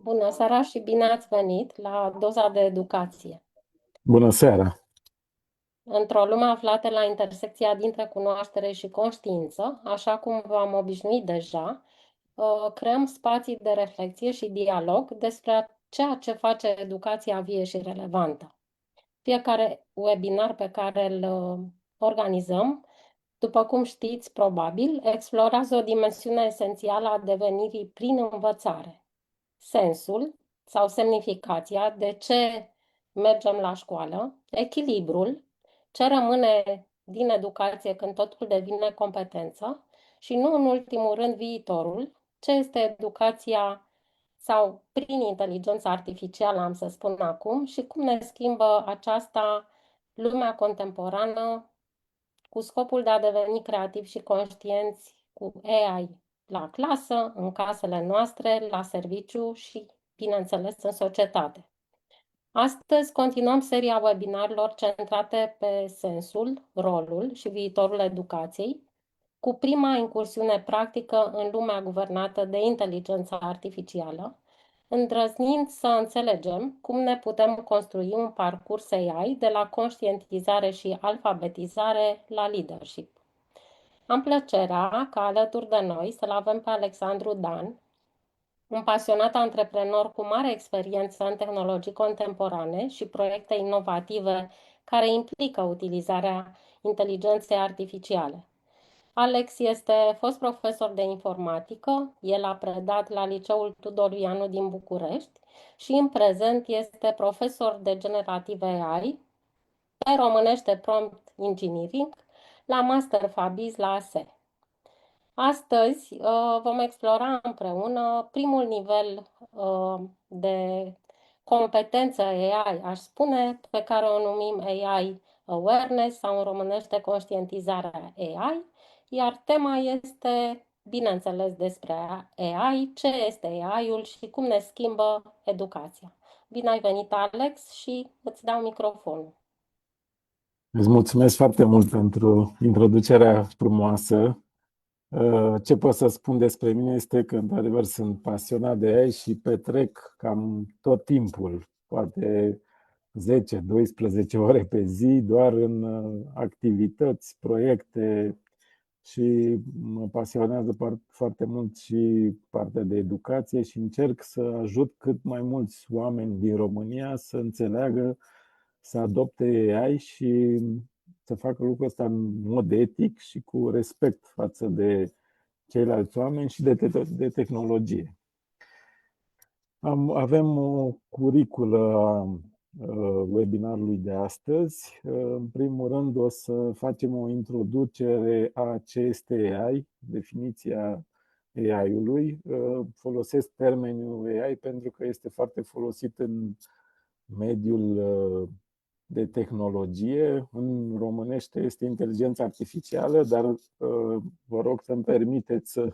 Bună seara și bine ați venit la Doza de Educație. Bună seara! Într-o lume aflată la intersecția dintre cunoaștere și conștiință, așa cum v-am obișnuit deja, creăm spații de reflexie și dialog despre ceea ce face educația vie și relevantă. Fiecare webinar pe care îl organizăm, după cum știți probabil, explorează o dimensiune esențială a devenirii prin învățare. Sensul sau semnificația, de ce mergem la școală, echilibrul, ce rămâne din educație când totul devine competență și nu în ultimul rând viitorul, ce este educația sau prin inteligența artificială, am să spun acum, și cum ne schimbă aceasta lumea contemporană cu scopul de a deveni creativi și conștienți cu AI la clasă, în casele noastre, la serviciu și, bineînțeles, în societate. Astăzi continuăm seria webinarilor centrate pe sensul, rolul și viitorul educației, cu prima incursiune practică în lumea guvernată de inteligența artificială, îndrăznind să înțelegem cum ne putem construi un parcurs AI de la conștientizare și alfabetizare la leadership. Am plăcerea ca alături de noi să-l avem pe Alexandru Dan, un pasionat antreprenor cu mare experiență în tehnologii contemporane și proiecte inovative care implică utilizarea inteligenței artificiale. Alex este fost profesor de informatică, el a predat la Liceul Tudor Ioanu din București și în prezent este profesor de generative AI, pe românește prompt engineering, la Master Fabiz la ASE. Astăzi vom explora împreună primul nivel de competență AI, aș spune, pe care o numim AI Awareness sau în românește conștientizarea AI, iar tema este, bineînțeles, despre AI, ce este AI-ul și cum ne schimbă educația. Bine ai venit, Alex, și îți dau microfonul. Îți mulțumesc foarte mult pentru introducerea frumoasă. Ce pot să spun despre mine este că, într-adevăr, sunt pasionat de AI și petrec cam tot timpul, poate 10-12 ore pe zi, doar în activități, proiecte și mă pasionează foarte mult și partea de educație și încerc să ajut cât mai mulți oameni din România să înțeleagă, să adopte AI și să facă lucrul ăsta în mod etic și cu respect față de ceilalți oameni și de tehnologie. Avem o curiculă a webinarului de astăzi. În primul rând o să facem o introducere a ce este AI, definiția AI-ului. Folosesc termenul AI pentru că este foarte folosit în mediul de tehnologie. În românește este inteligența artificială, dar vă rog să-mi permiteți să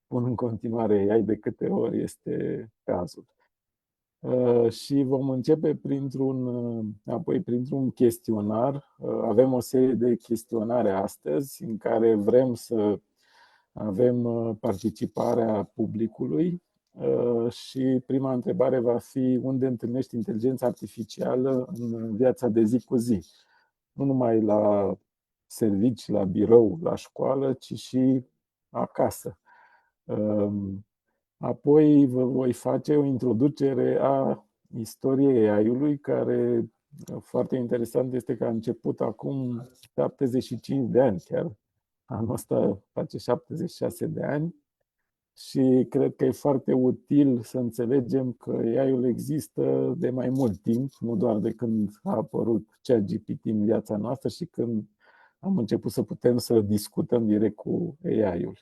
pun în continuare AI de câte ori este cazul. Și vom începe apoi printr-un chestionar. Avem o serie de chestionare astăzi în care vrem să avem participarea publicului. Și prima întrebare va fi: unde întâlnești inteligența artificială în viața de zi cu zi? Nu numai la servici, la birou, la școală, ci și acasă. Apoi vă voi face o introducere a istoriei AI-ului, care, foarte interesant, este că a început acum 75 de ani, chiar anul ăsta face 76 de ani. Și cred că e foarte util să înțelegem că AI-ul există de mai mult timp, nu doar de când a apărut ChatGPT în viața noastră și când am început să putem să discutăm direct cu AI-ul.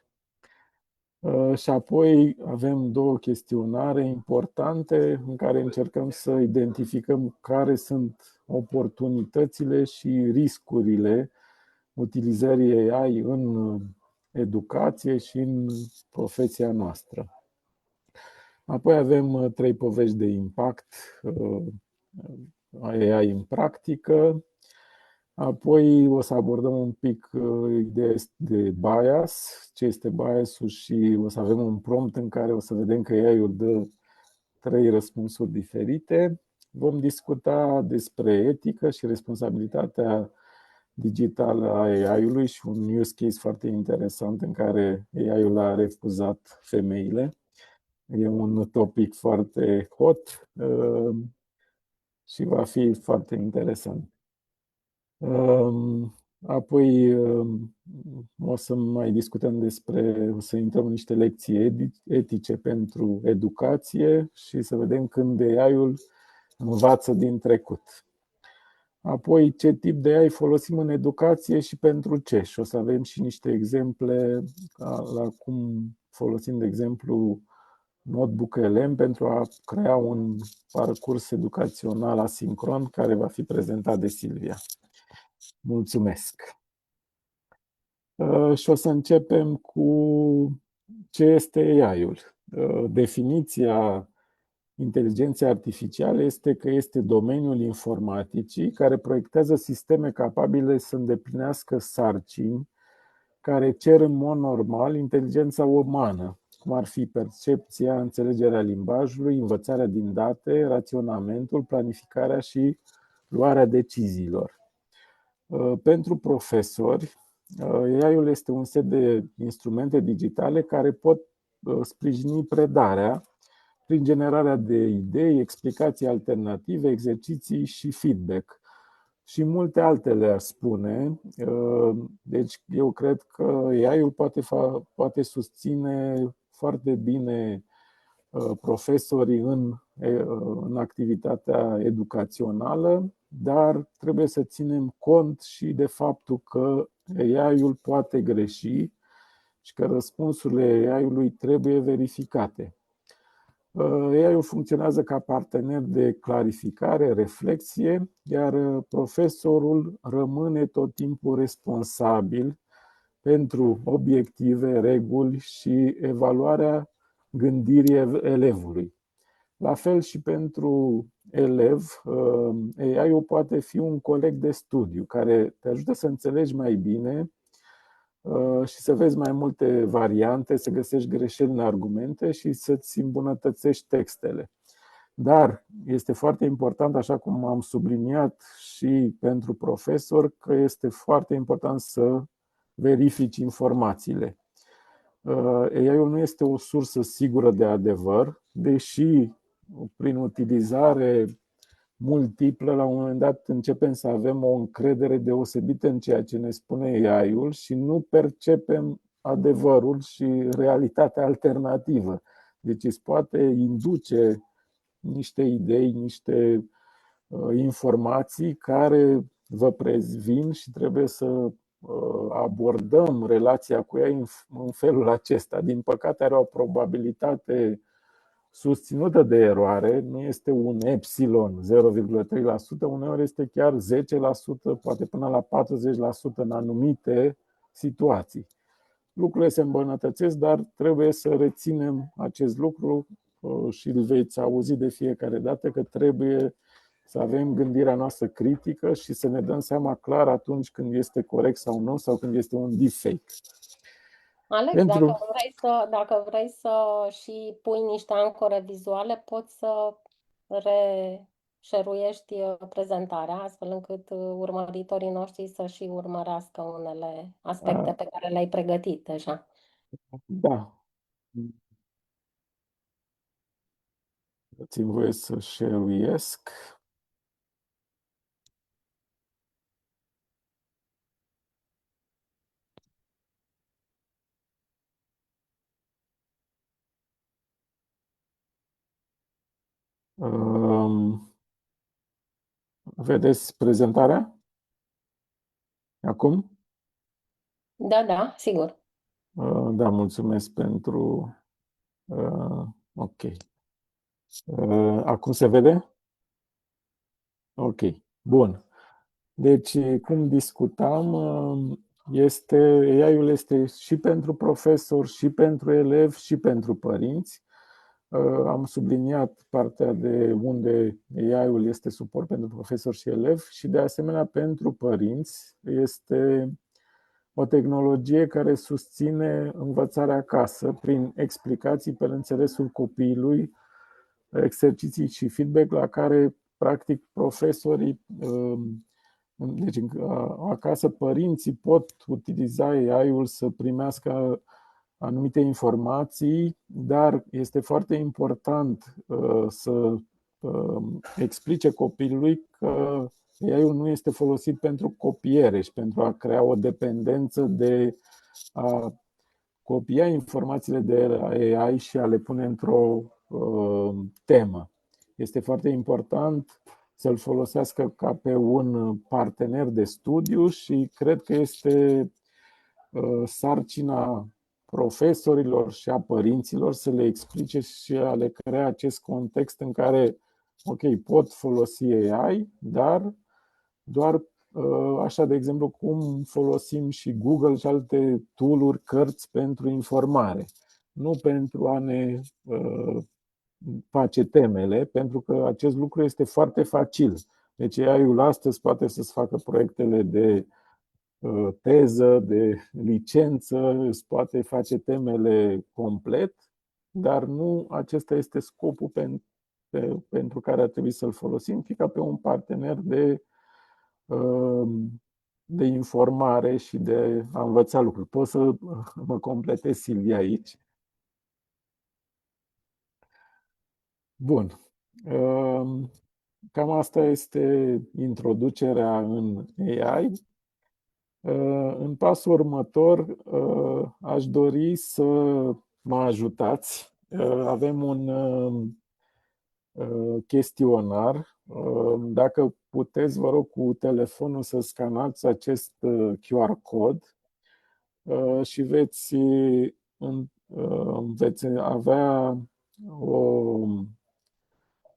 Și apoi avem două chestionare importante în care încercăm să identificăm care sunt oportunitățile și riscurile utilizării AI în educație și în profesia noastră. Apoi avem 3 povești de impact AI în practică Apoi o să abordăm un pic ideea de bias, ce este bias-ul și o să avem un prompt în care o să vedem că AI-ul dă 3 răspunsuri diferite. Vom discuta despre etică și responsabilitatea digitală a AI-ului și un use case foarte interesant în care AI-ul a refuzat femeile. E un topic foarte hot și va fi foarte interesant. Apoi o să mai discutăm o să intrăm în niște lecții etice pentru educație și să vedem când AI-ul învață din trecut. Apoi, ce tip de AI folosim în educație și pentru ce? Și o să avem și niște exemple la cum folosim, de exemplu, Notebook LM pentru a crea un parcurs educațional asincron care va fi prezentat de Silvia. Mulțumesc! Și o să începem cu ce este AI-ul. Definiția inteligenței artificiale este că este domeniul informaticii care proiectează sisteme capabile să îndeplinească sarcini care cer în mod normal inteligența umană, cum ar fi percepția, înțelegerea limbajului, învățarea din date, raționamentul, planificarea și luarea deciziilor. Pentru profesori, AI-ul este un set de instrumente digitale care pot sprijini predarea prin generarea de idei, explicații alternative, exerciții și feedback. Și multe altele aș spune. Deci eu cred că AI-ul poate susține foarte bine profesorii în activitatea educațională, dar trebuie să ținem cont și de faptul că AI-ul poate greși și că răspunsurile AI-ului trebuie verificate. AI-ul funcționează ca partener de clarificare, reflexie, iar profesorul rămâne tot timpul responsabil pentru obiective, reguli și evaluarea gândirii elevului. La fel și pentru elev, AI-ul poate fi un coleg de studiu care te ajută să înțelegi mai bine și să vezi mai multe variante, să găsești greșeli în argumente și să-ți îmbunătățești textele. Dar este foarte important, așa cum am subliniat și pentru profesor, că este foarte important să verifici informațiile. AI-ul nu este o sursă sigură de adevăr, deși prin utilizare multiplă, la un moment dat începem să avem o încredere deosebită în ceea ce ne spune AI-ul și nu percepem adevărul și realitatea alternativă. Deci îți poate induce niște idei, niște informații care vă prezvin și trebuie să abordăm relația cu ea în felul acesta. Din păcate are o probabilitate susținută de eroare, nu este un epsilon 0,3%, uneori este chiar 10%, poate până la 40% în anumite situații. Lucrurile se îmbunătățesc, dar trebuie să reținem acest lucru și îl veți auzi de fiecare dată că trebuie să avem gândirea noastră critică și să ne dăm seama clar atunci când este corect sau nu, sau când este un deepfake. Alex, dacă vrei să și pui niște ancore vizuale, poți să reșeruiești prezentarea, astfel încât urmăritorii noștri să și urmărească unele aspecte pe care le-ai pregătit deja. Da. Dați-mi voie să share-uiesc. Vedeți prezentarea? Acum? Da, da, sigur. Da, mulțumesc pentru... Ok. Acum se vede? Ok, bun. Deci, cum discutam, AI-ul este și pentru profesor, și pentru elev, și pentru părinți. Am subliniat partea de unde AI-ul este suport pentru profesori și elevi și de asemenea pentru părinți este o tehnologie care susține învățarea acasă prin explicații pe înțelesul copilului, exerciții și feedback la care practic profesorii, deci acasă părinții pot utiliza AI-ul să primească anumite informații, dar este foarte important să explice copilului că AI-ul nu este folosit pentru copiere și pentru a crea o dependență de a copia informațiile de la AI și a le pune într-o temă. Este foarte important să-l folosească ca pe un partener de studiu și cred că este sarcina profesorilor și a părinților să le explice și a le crea acest context în care, ok, pot folosi AI, dar doar așa, de exemplu, cum folosim și Google și alte tool-uri, cărți pentru informare, nu pentru a ne face temele, pentru că acest lucru este foarte facil. Deci AI-ul astăzi poate să-ți facă proiectele de teză, de licență, îți poate face temele complet, dar nu acesta este scopul pentru care ar trebui să-l folosim, ci ca pe un partener de informare și de a învăța lucruri. Pot să mă completez, Silvia, aici? Bun. Cam asta este introducerea în AI. În pasul următor, aș dori să mă ajutați. Avem un chestionar. Dacă puteți, vă rog, cu telefonul să scanați acest QR cod și veți avea o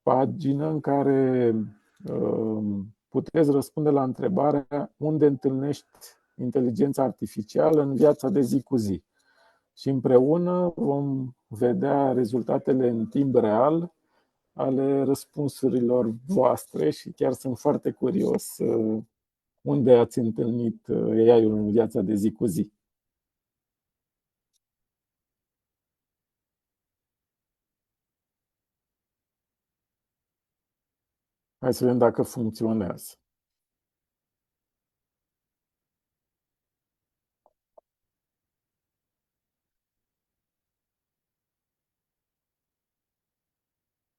pagină în care puteți răspunde la întrebarea unde întâlnești inteligența artificială în viața de zi cu zi. Și împreună vom vedea rezultatele în timp real ale răspunsurilor voastre și chiar sunt foarte curios unde ați întâlnit AI-ul în viața de zi cu zi. Hai să vedem dacă funcționează.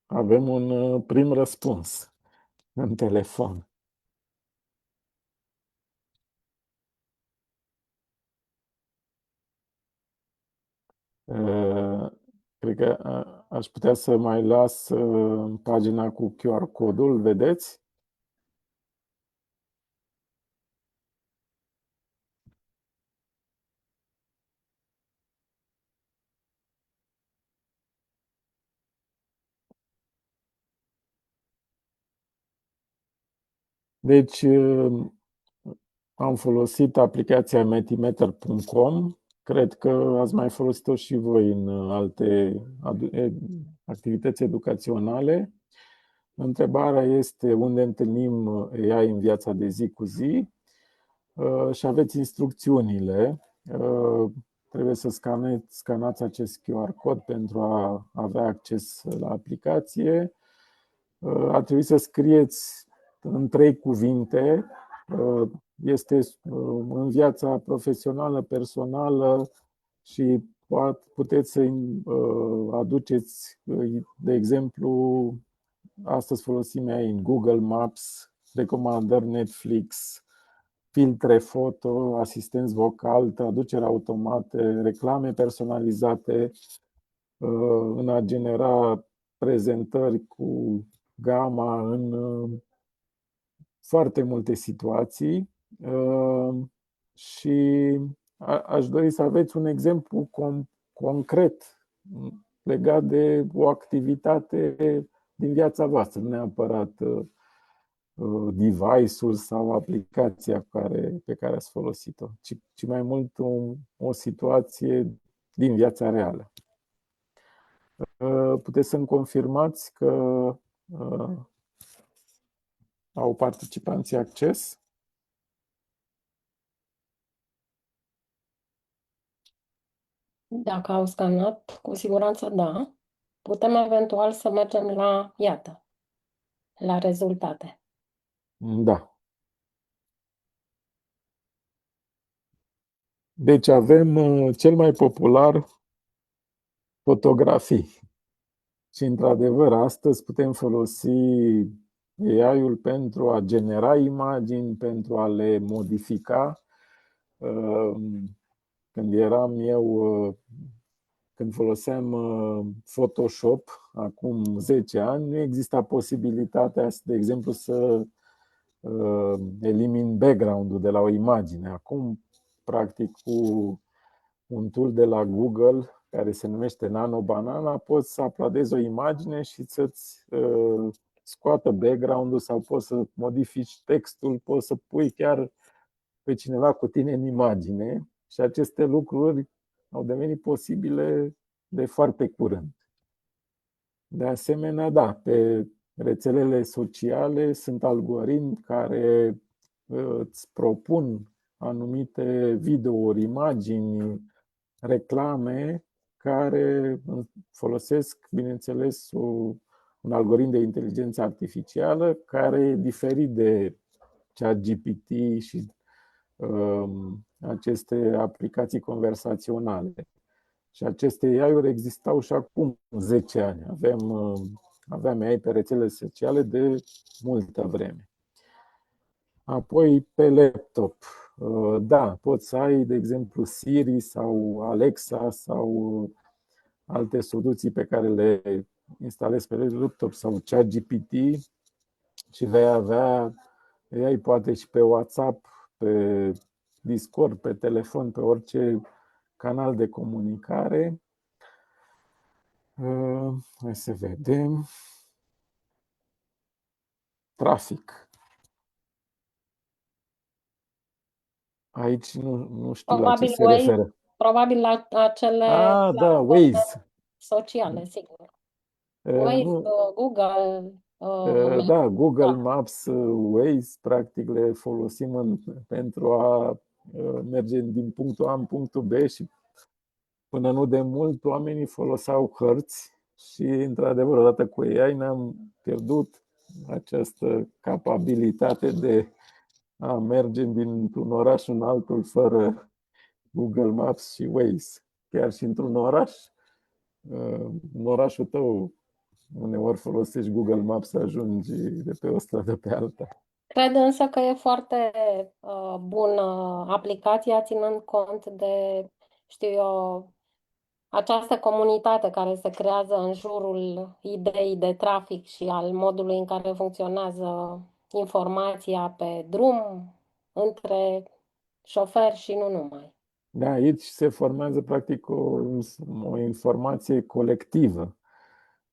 Avem un prim răspuns în telefon. Cred că aș putea să mai las pagina cu QR codul, vedeți? Deci am folosit aplicația metimeter.com. Cred că ați mai folosit-o și voi în alte activități educaționale. Întrebarea este unde întâlnim AI în viața de zi cu zi și aveți instrucțiunile. Trebuie să scanați acest QR cod pentru a avea acces la aplicație. Ar trebui să scrieți în 3 cuvinte. Este în viața profesională, personală și puteți să aduceți, de exemplu, astăzi folosim AI în Google Maps, recomandări Netflix, filtre foto, asistenți vocal, traducere automate, reclame personalizate, în a genera prezentări cu gama în foarte multe situații și aș dori să aveți un exemplu concret legat de o activitate din viața voastră, nu neapărat device-ul sau aplicația pe care ați folosit-o, ci mai mult o situație din viața reală. Puteți să-mi confirmați că au participanții acces? Dacă au scanat, cu siguranță da. Putem eventual să mergem la, iată, la rezultate. Da. Deci avem cel mai popular fotografii. Și într-adevăr, astăzi putem folosi AI-ul pentru a genera imagini, pentru a le modifica. Când eram eu, când foloseam Photoshop, acum 10 ani, nu exista posibilitatea, de exemplu, să elimin background-ul de la o imagine. Acum, practic, cu un tool de la Google care se numește Nano Banana, poți să uploadezi o imagine și să-ți scoată background-ul sau poți să modifici textul, poți să pui chiar pe cineva cu tine în imagine și aceste lucruri au devenit posibile de foarte curând. De asemenea, da, pe rețelele sociale sunt algoritmi care îți propun anumite videouri, imagini, reclame care folosesc, bineînțeles, un algoritm de inteligență artificială care e diferit de ChatGPT și aceste aplicații conversaționale. Și aceste AI-uri existau și acum 10 ani. Aveam AI pe rețele sociale de multă vreme. Apoi pe laptop. Da, poți să ai, de exemplu, Siri sau Alexa sau alte soluții pe care le instalezi pe laptop sau ChatGPT și vei avea AI poate și pe WhatsApp, pe Discord, pe telefon, pe orice canal de comunicare. Hai să vedem. Trafic. Aici nu știu la ce Probabil se Waze, referă. probabil la acele Ah, da, platforme Waze. sociale, sigur. Waze, Nu, Google, Maps, da, Google da. Maps, Waze, practic le folosim pentru a merge din punctul A în punctul B și până nu de mult oamenii foloseau hărți și, într-adevăr, odată cu AI ne-am pierdut această capabilitate de a merge dintr-un oraș în altul fără Google Maps și Waze. Chiar și într-un oraș, în orașul tău, uneori folosești Google Maps să ajungi de pe o stradă pe alta. Cred însă că e foarte bună aplicația, ținând cont de, știu eu, această comunitate care se creează în jurul ideii de trafic și al modului în care funcționează informația pe drum între șoferi și nu numai. Da, aici se formează practic o informație colectivă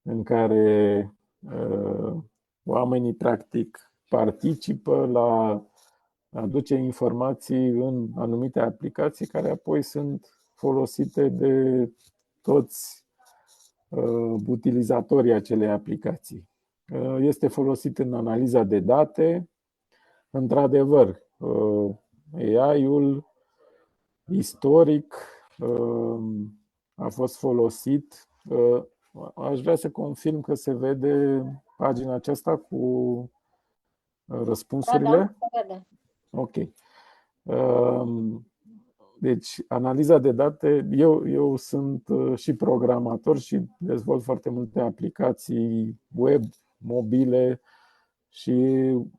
în care oamenii practic participă la aduce informații în anumite aplicații care apoi sunt folosite de toți utilizatorii acelei aplicații. Este folosit în analiza de date. Într-adevăr, AI-ul istoric a fost folosit. Aș vrea să confirm că se vede pagina aceasta cu Da, da, răspunsurile. se vede. Ok. Deci, analiza de date, eu sunt și programator și dezvolt foarte multe aplicații web, mobile și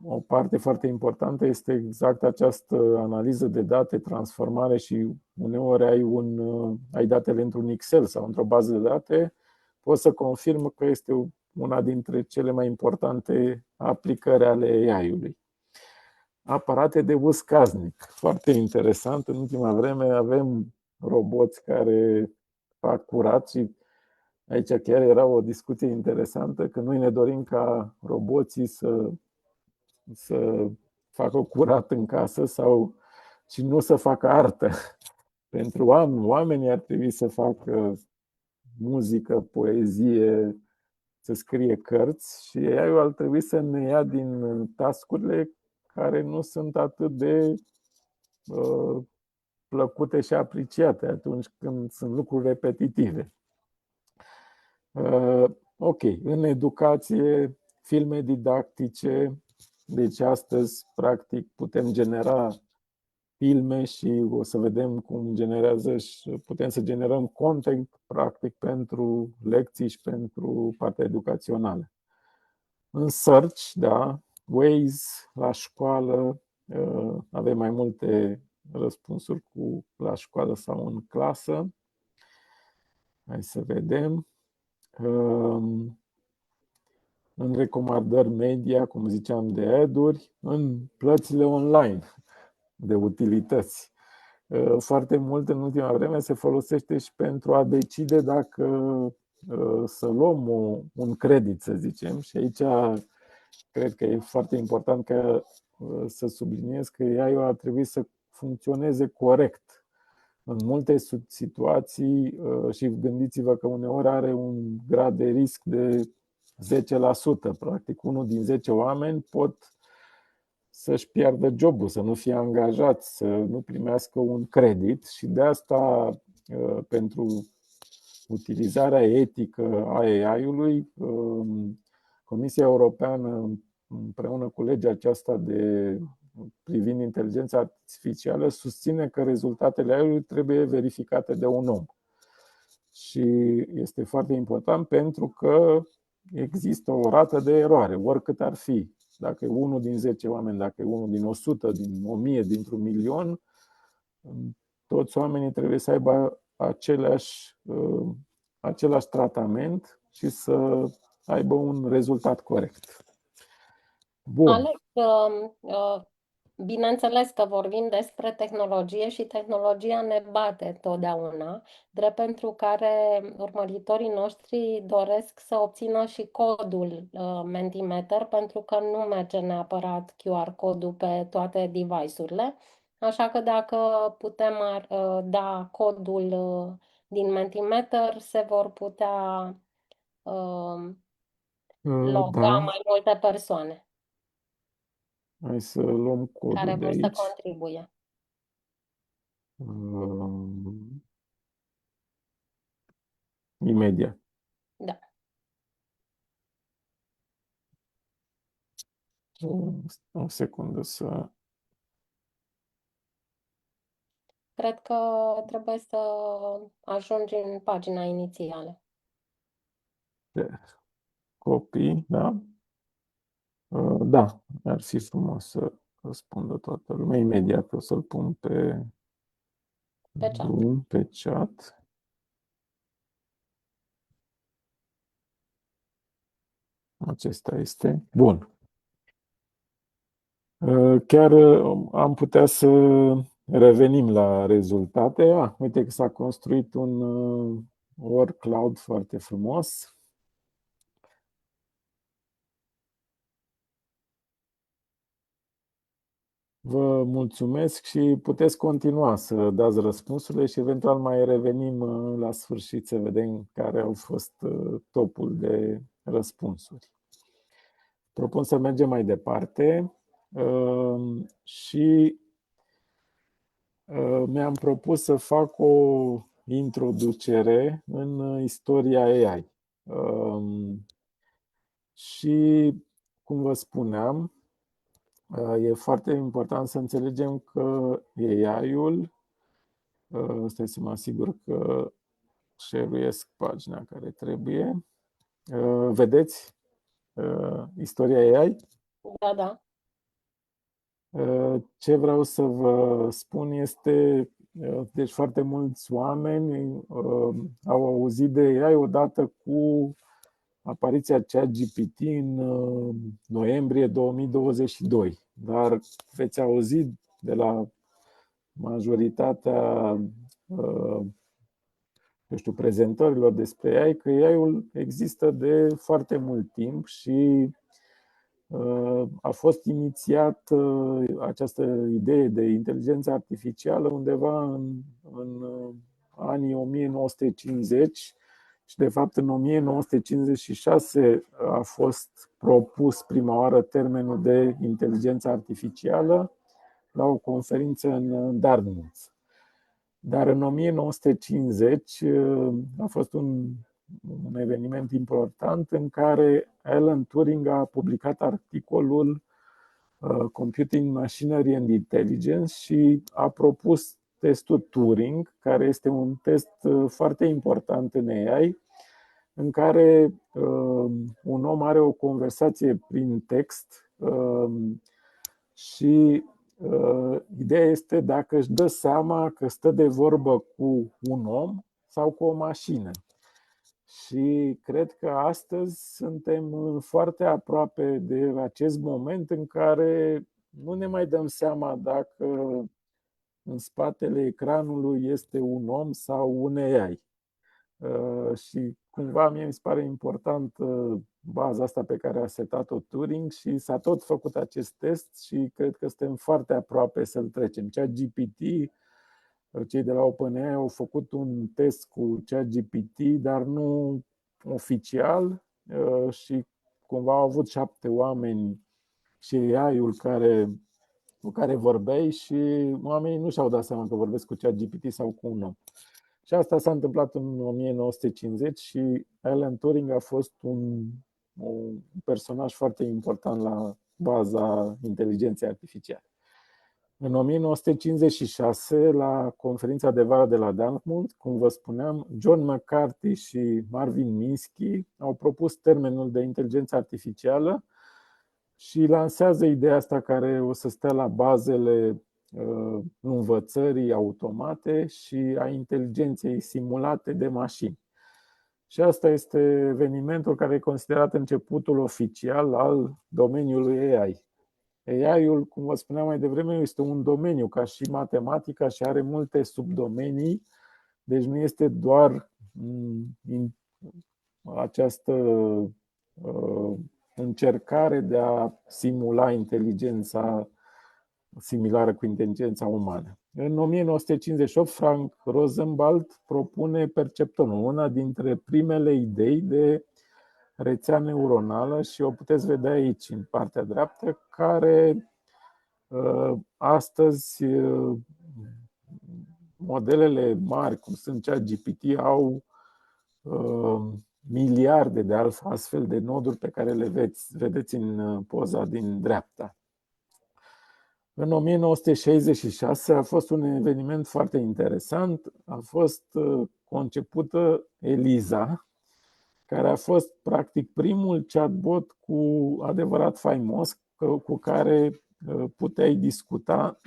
o parte foarte importantă este exact această analiză de date, transformare și uneori ai datele într-un Excel sau într-o bază de date, pot să confirm că este una dintre cele mai importante aplicări ale AI-ului. Aparate de uz casnic. Foarte interesant. În ultima vreme avem roboți care fac curat și aici chiar era o discuție interesantă că noi ne dorim ca roboții să facă curat în casă sau și nu să facă artă. Pentru oamenii ar trebui să facă muzică, poezie, să scrie cărți și AI-ul ar trebui să ne ia din task-urile care nu sunt atât de plăcute și apreciate atunci când sunt lucruri repetitive. Ok, în educație, filme didactice, deci astăzi, practic, putem genera filme și o să vedem cum generează și putem să generăm content, practic, pentru lecții și pentru partea educațională. În search, da, Waze, la școală, avem mai multe răspunsuri la școală sau în clasă. Hai să vedem. În recomandări media, cum ziceam, de ad-uri, în plățile online de utilități. Foarte mult în ultima vreme se folosește și pentru a decide dacă să luăm un credit, să zicem. Și aici cred că e foarte important să subliniez că AI ar trebui să funcționeze corect în multe situații și gândiți-vă că uneori are un grad de risc de 10%. Practic, unul din 10 oameni pot să-și piardă jobul, să nu fie angajați, să nu primească un credit și de asta pentru utilizarea etică a AI-ului, Comisia Europeană împreună cu legea aceasta privind inteligența artificială susține că rezultatele AI-ului trebuie verificate de un om. Și este foarte important pentru că există o rată de eroare, oricât ar fi. Dacă e unul din 10 oameni, dacă e unul din 100, din 1000, dintr-un milion, toți oamenii trebuie să aibă același tratament și să aibă un rezultat corect. Bun. Alex, bineînțeles că vorbim despre tehnologie și tehnologia ne bate totdeauna, drept pentru care urmăritorii noștri doresc să obțină și codul Mentimeter, pentru că nu merge neapărat QR codul pe toate device-urile. Așa că dacă putem da codul din Mentimeter, se vor putea loga Da, mai multe persoane hai să luăm care codul de vor să aici. contribuie. Imediat. Da. O secundă să... Cred că trebuie să ajungi în pagina inițială. Copii, da? Da, ar fi frumos să răspundă toată lumea. Imediat o să-l pun pe Pe chat. Zoom, pe chat. Acesta este. Bun. Chiar am putea să revenim la rezultate. Uite că s-a construit un word cloud foarte frumos. Vă mulțumesc și puteți continua să dați răspunsurile și eventual mai revenim la sfârșit să vedem care au fost topul de răspunsuri. Propun să mergem mai departe și mi-am propus să fac o introducere în istoria AI. Și, cum vă spuneam, e foarte important să înțelegem că AI-ul, stai să mă asigur că share-uiesc pagina care trebuie. Vedeți istoria AI? Da, da. Ce vreau să vă spun este, deci foarte mulți oameni au auzit de AI odată cu apariția ChatGPT în noiembrie 2022, dar veți auzi de la majoritatea prezentărilor despre AI că AI-ul există de foarte mult timp și a fost inițiat această idee de inteligență artificială undeva în anii 1950, Și de fapt în 1956 a fost propus prima oară termenul de inteligență artificială la o conferință în Dartmouth. Dar în 1950 a fost un eveniment important în care Alan Turing a publicat articolul Computing Machinery and Intelligence și a propus testul Turing, care este un test foarte important în AI, în care un om are o conversație prin text și ideea este dacă își dă seama că stă de vorbă cu un om sau cu o mașină. Și cred că astăzi suntem foarte aproape de acest moment în care nu ne mai dăm seama dacă în spatele ecranului este un om sau un AI. Și cumva mie mi se pare important baza asta pe care a setat-o Turing și s-a tot făcut acest test și cred că suntem foarte aproape să-l trecem. ChatGPT, cei de la OpenAI au făcut un test cu ChatGPT, dar nu oficial și cumva au avut 7 oameni și AI-ul cu care vorbeai și oamenii nu și-au dat seama că vorbesc cu ChatGPT sau cu un om. Și asta s-a întâmplat în 1950 și Alan Turing a fost un personaj foarte important la baza inteligenței artificiale. În 1956, la conferința de vară de la Dartmouth, cum vă spuneam, John McCarthy și Marvin Minsky au propus termenul de inteligență artificială și lansează ideea asta care o să stea la bazele învățării automate și a inteligenței simulate de mașini. Și asta este evenimentul care e considerat începutul oficial al domeniului AI. AI-ul, cum vă spuneam mai devreme, este un domeniu ca și matematica și are multe subdomenii, deci nu este doar această încercare de a simula inteligența similară cu inteligența umană. În 1958, Frank Rosenwald propune perceptronul, una dintre primele idei de rețea neuronală și o puteți vedea aici, în partea dreaptă, care astăzi modelele mari, cum sunt ChatGPT, au miliarde de astfel de noduri pe care le vedeți în poza din dreapta. În 1966 a fost un eveniment foarte interesant. A fost concepută Eliza, care a fost practic primul chatbot cu adevărat faimos, cu care puteai discuta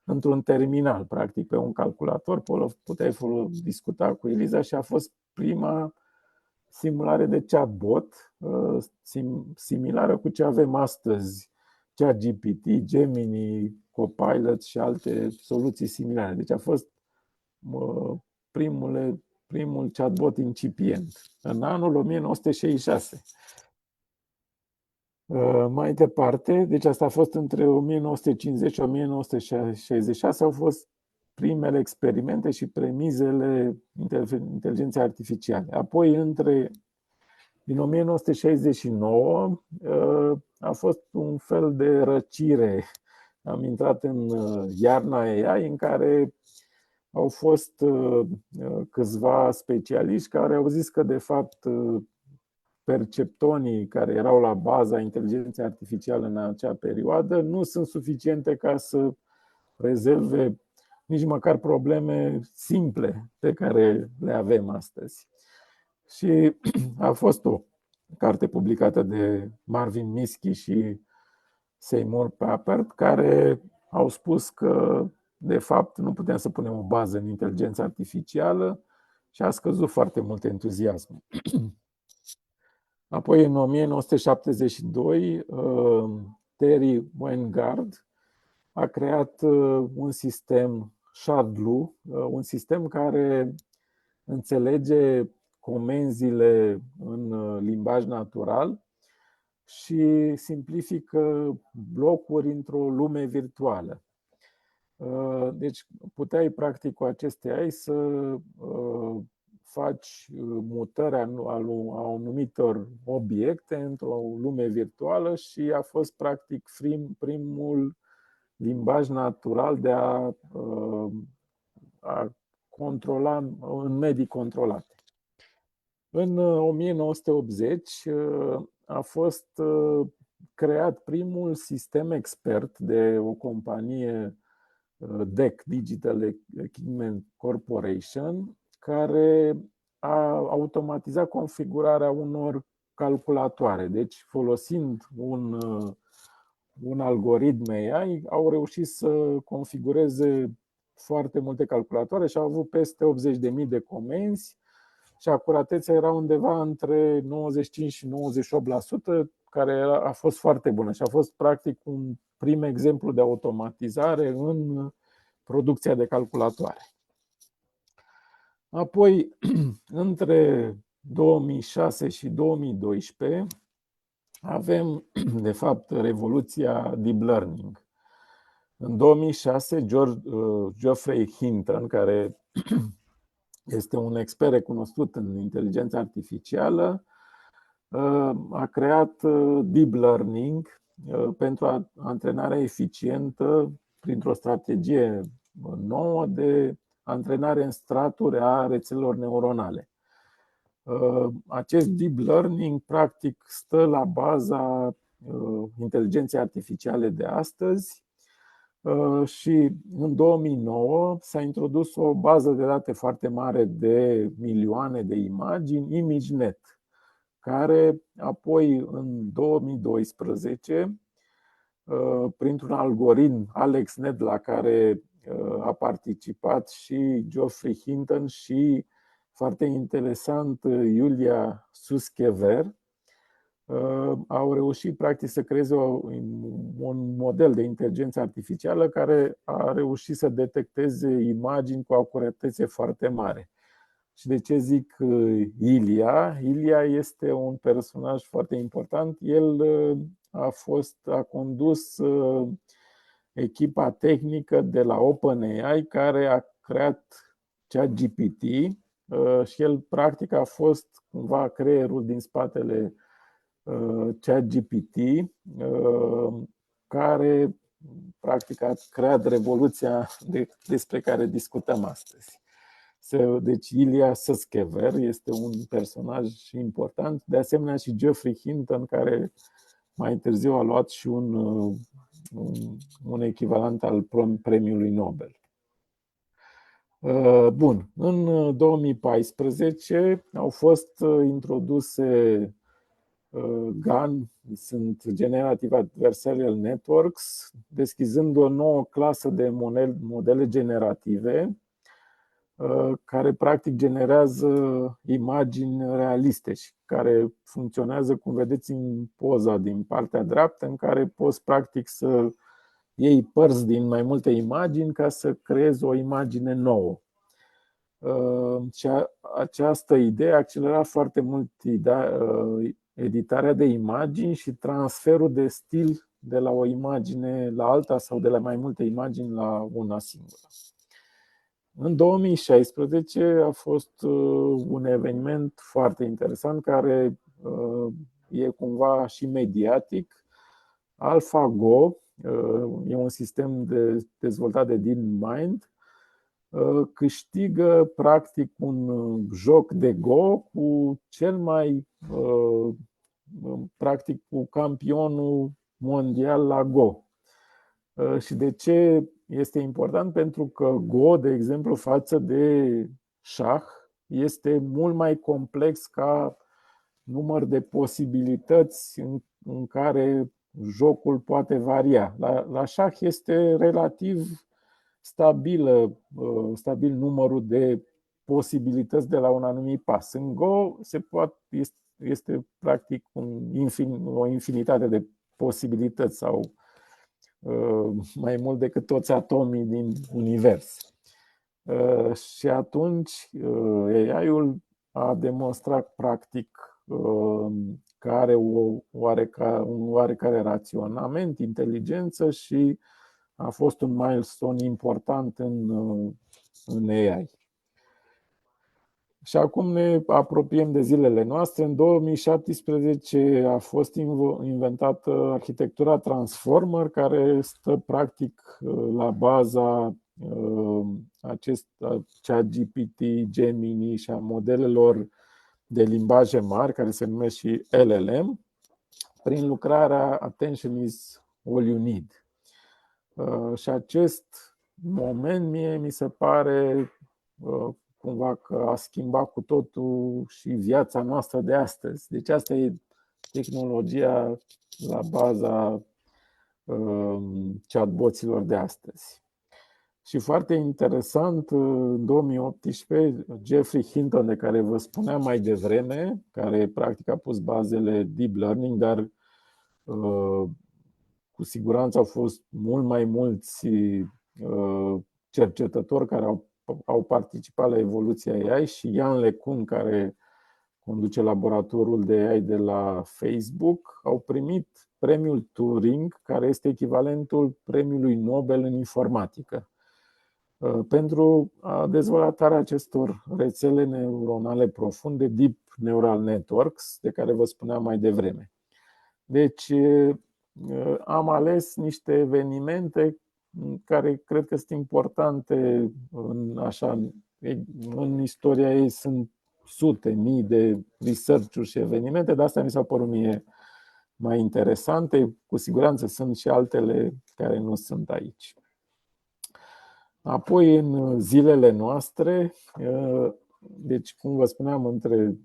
într-un terminal, practic pe un calculator, puteai discuta cu Eliza și a fost prima simulare de chatbot, similară cu ce avem astăzi, ChatGPT, Gemini, Copilot și alte soluții similare. Deci a fost primul chatbot incipient în anul 1966. Mai departe, deci asta a fost între 1950 și 1966, au fost primele experimente și premizele inteligenței artificiale. Apoi, din 1969, a fost un fel de răcire. Am intrat în iarna AI, în care au fost câțiva specialiști care au zis că, de fapt, perceptonii care erau la baza inteligenței artificiale în acea perioadă nu sunt suficiente ca să rezolve nici măcar probleme simple pe care le avem astăzi. Și a fost o carte publicată de Marvin Minsky și Seymour Papert, care au spus că, de fapt, nu putem să punem o bază în inteligența artificială și a scăzut foarte mult entuziasmul. Apoi, în 1972, Terry Weingard a creat un sistem Shardlu, un sistem care înțelege comenzile în limbaj natural și simplifică blocuri într-o lume virtuală. Deci puteai, practic, cu aceste AI să faci mutări a anumitor obiecte într-o lume virtuală și a fost practic primul limbaj natural de a controla în medii controlate. În 1980 a fost creat primul sistem expert de o companie DEC, Digital Equipment Corporation, care a automatizat configurarea unor calculatoare. Deci, folosind un algoritm AI, au reușit să configureze foarte multe calculatoare și au avut peste 80.000 de comenzi și acuratețea era undeva între 95 și 98%, care a fost foarte bună și a fost practic un prim exemplu de automatizare în producția de calculatoare. Apoi, între 2006 și 2012, avem, de fapt, revoluția deep learning. În 2006, Geoffrey Hinton, care este un expert recunoscut în inteligență artificială, a creat deep learning pentru antrenarea eficientă printr-o strategie nouă de antrenare în straturi a rețelelor neuronale. Acest deep learning practic stă la baza inteligenței artificiale de astăzi și în 2009 s-a introdus o bază de date foarte mare de milioane de imagini, ImageNet, care apoi în 2012, printr-un algoritm AlexNet la care a participat și Geoffrey Hinton și, foarte interesant, Iulia Sutskever, au reușit practic să creeze un model de inteligență artificială care a reușit să detecteze imagini cu acuratețe foarte mare. Și de ce zic Ilia? Ilia este un personaj foarte important. El a condus echipa tehnică de la OpenAI care a creat ChatGPT și el practic a fost cumva creierul din spatele ChatGPT, care practic a creat revoluția despre care discutăm astăzi. Deci Ilia Sutskever este un personaj important, de asemenea și Geoffrey Hinton, care mai târziu a luat și un echivalent al premiului Nobel. Bun, în 2014 au fost introduse GAN, sunt Generative Adversarial Networks, deschizând o nouă clasă de modele generative care practic generează imagini realiste și care funcționează, cum vedeți în poza din partea dreaptă, în care poți practic să iei părți din mai multe imagini ca să creezi o imagine nouă. Și această idee a accelerat foarte mult editarea de imagini și transferul de stil de la o imagine la alta sau de la mai multe imagini la una singură. În 2016 a fost un eveniment foarte interesant care e cumva și mediatic. AlphaGo e un sistem dezvoltat de DeepMind, câștigă practic un joc de Go cu cel mai practic cu campionul mondial la Go. Și de ce este important? Pentru că Go, de exemplu, față de șah, este mult mai complex ca număr de posibilități în care jocul poate varia. La șah este relativ stabil numărul de posibilități de la un anumit pas. În Go este practic o infinitate de posibilități sau mai mult decât toți atomii din univers. Și atunci AI-ul a demonstrat practic că are un oarecare raționament, inteligență și a fost un milestone important în AI. Și acum ne apropiem de zilele noastre. În 2017 a fost inventată arhitectura Transformer, care stă practic la baza ChatGPT, Gemini și a modelelor de limbaje mari, care se numesc și LLM, prin lucrarea Attention is all you need. Și acest moment mie mi se pare cumva că a schimbat cu totul și viața noastră de astăzi. Deci asta e tehnologia la baza chatboților de astăzi. Și foarte interesant, în 2018, Geoffrey Hinton, de care vă spuneam mai devreme, care practic a pus bazele deep learning, dar cu siguranță au fost mult mai mulți cercetători care au participat la evoluția AI, și Ian LeCun, care conduce laboratorul de AI de la Facebook, au primit premiul Turing, care este echivalentul premiului Nobel în informatică, pentru dezvoltarea acestor rețele neuronale profunde, Deep Neural Networks, de care vă spuneam mai devreme. Deci am ales niște evenimente care cred că sunt importante în istoria ei. Sunt sute, mii de research-uri și evenimente, dar astea mi s-au părut mie mai interesante. Cu siguranță sunt și altele care nu sunt aici. Apoi, în zilele noastre, deci, cum vă spuneam, între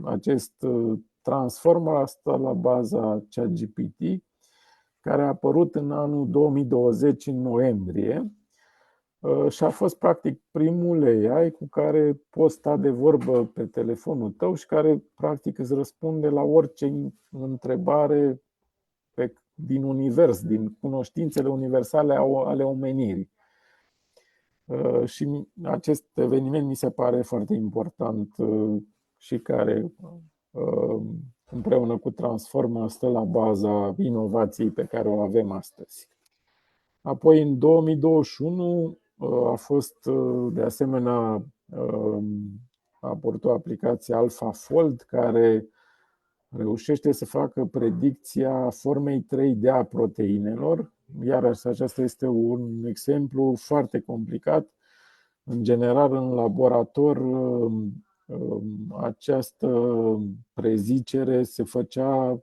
acest Transformer asta la baza ChatGPT, care a apărut în anul 2020, în noiembrie, și a fost practic primul AI cu care poți sta de vorbă pe telefonul tău și care practic îți răspunde la orice întrebare din univers, din cunoștințele universale ale omenirii. Și acest eveniment mi se pare foarte important și care, împreună cu Transformer, stă la baza inovației pe care o avem astăzi. Apoi, în 2021 a fost de asemenea a apărut o aplicație AlphaFold care reușește să facă predicția formei 3D a proteinelor. Iarăși, aceasta este un exemplu foarte complicat. În general, în laborator, această prezicere se făcea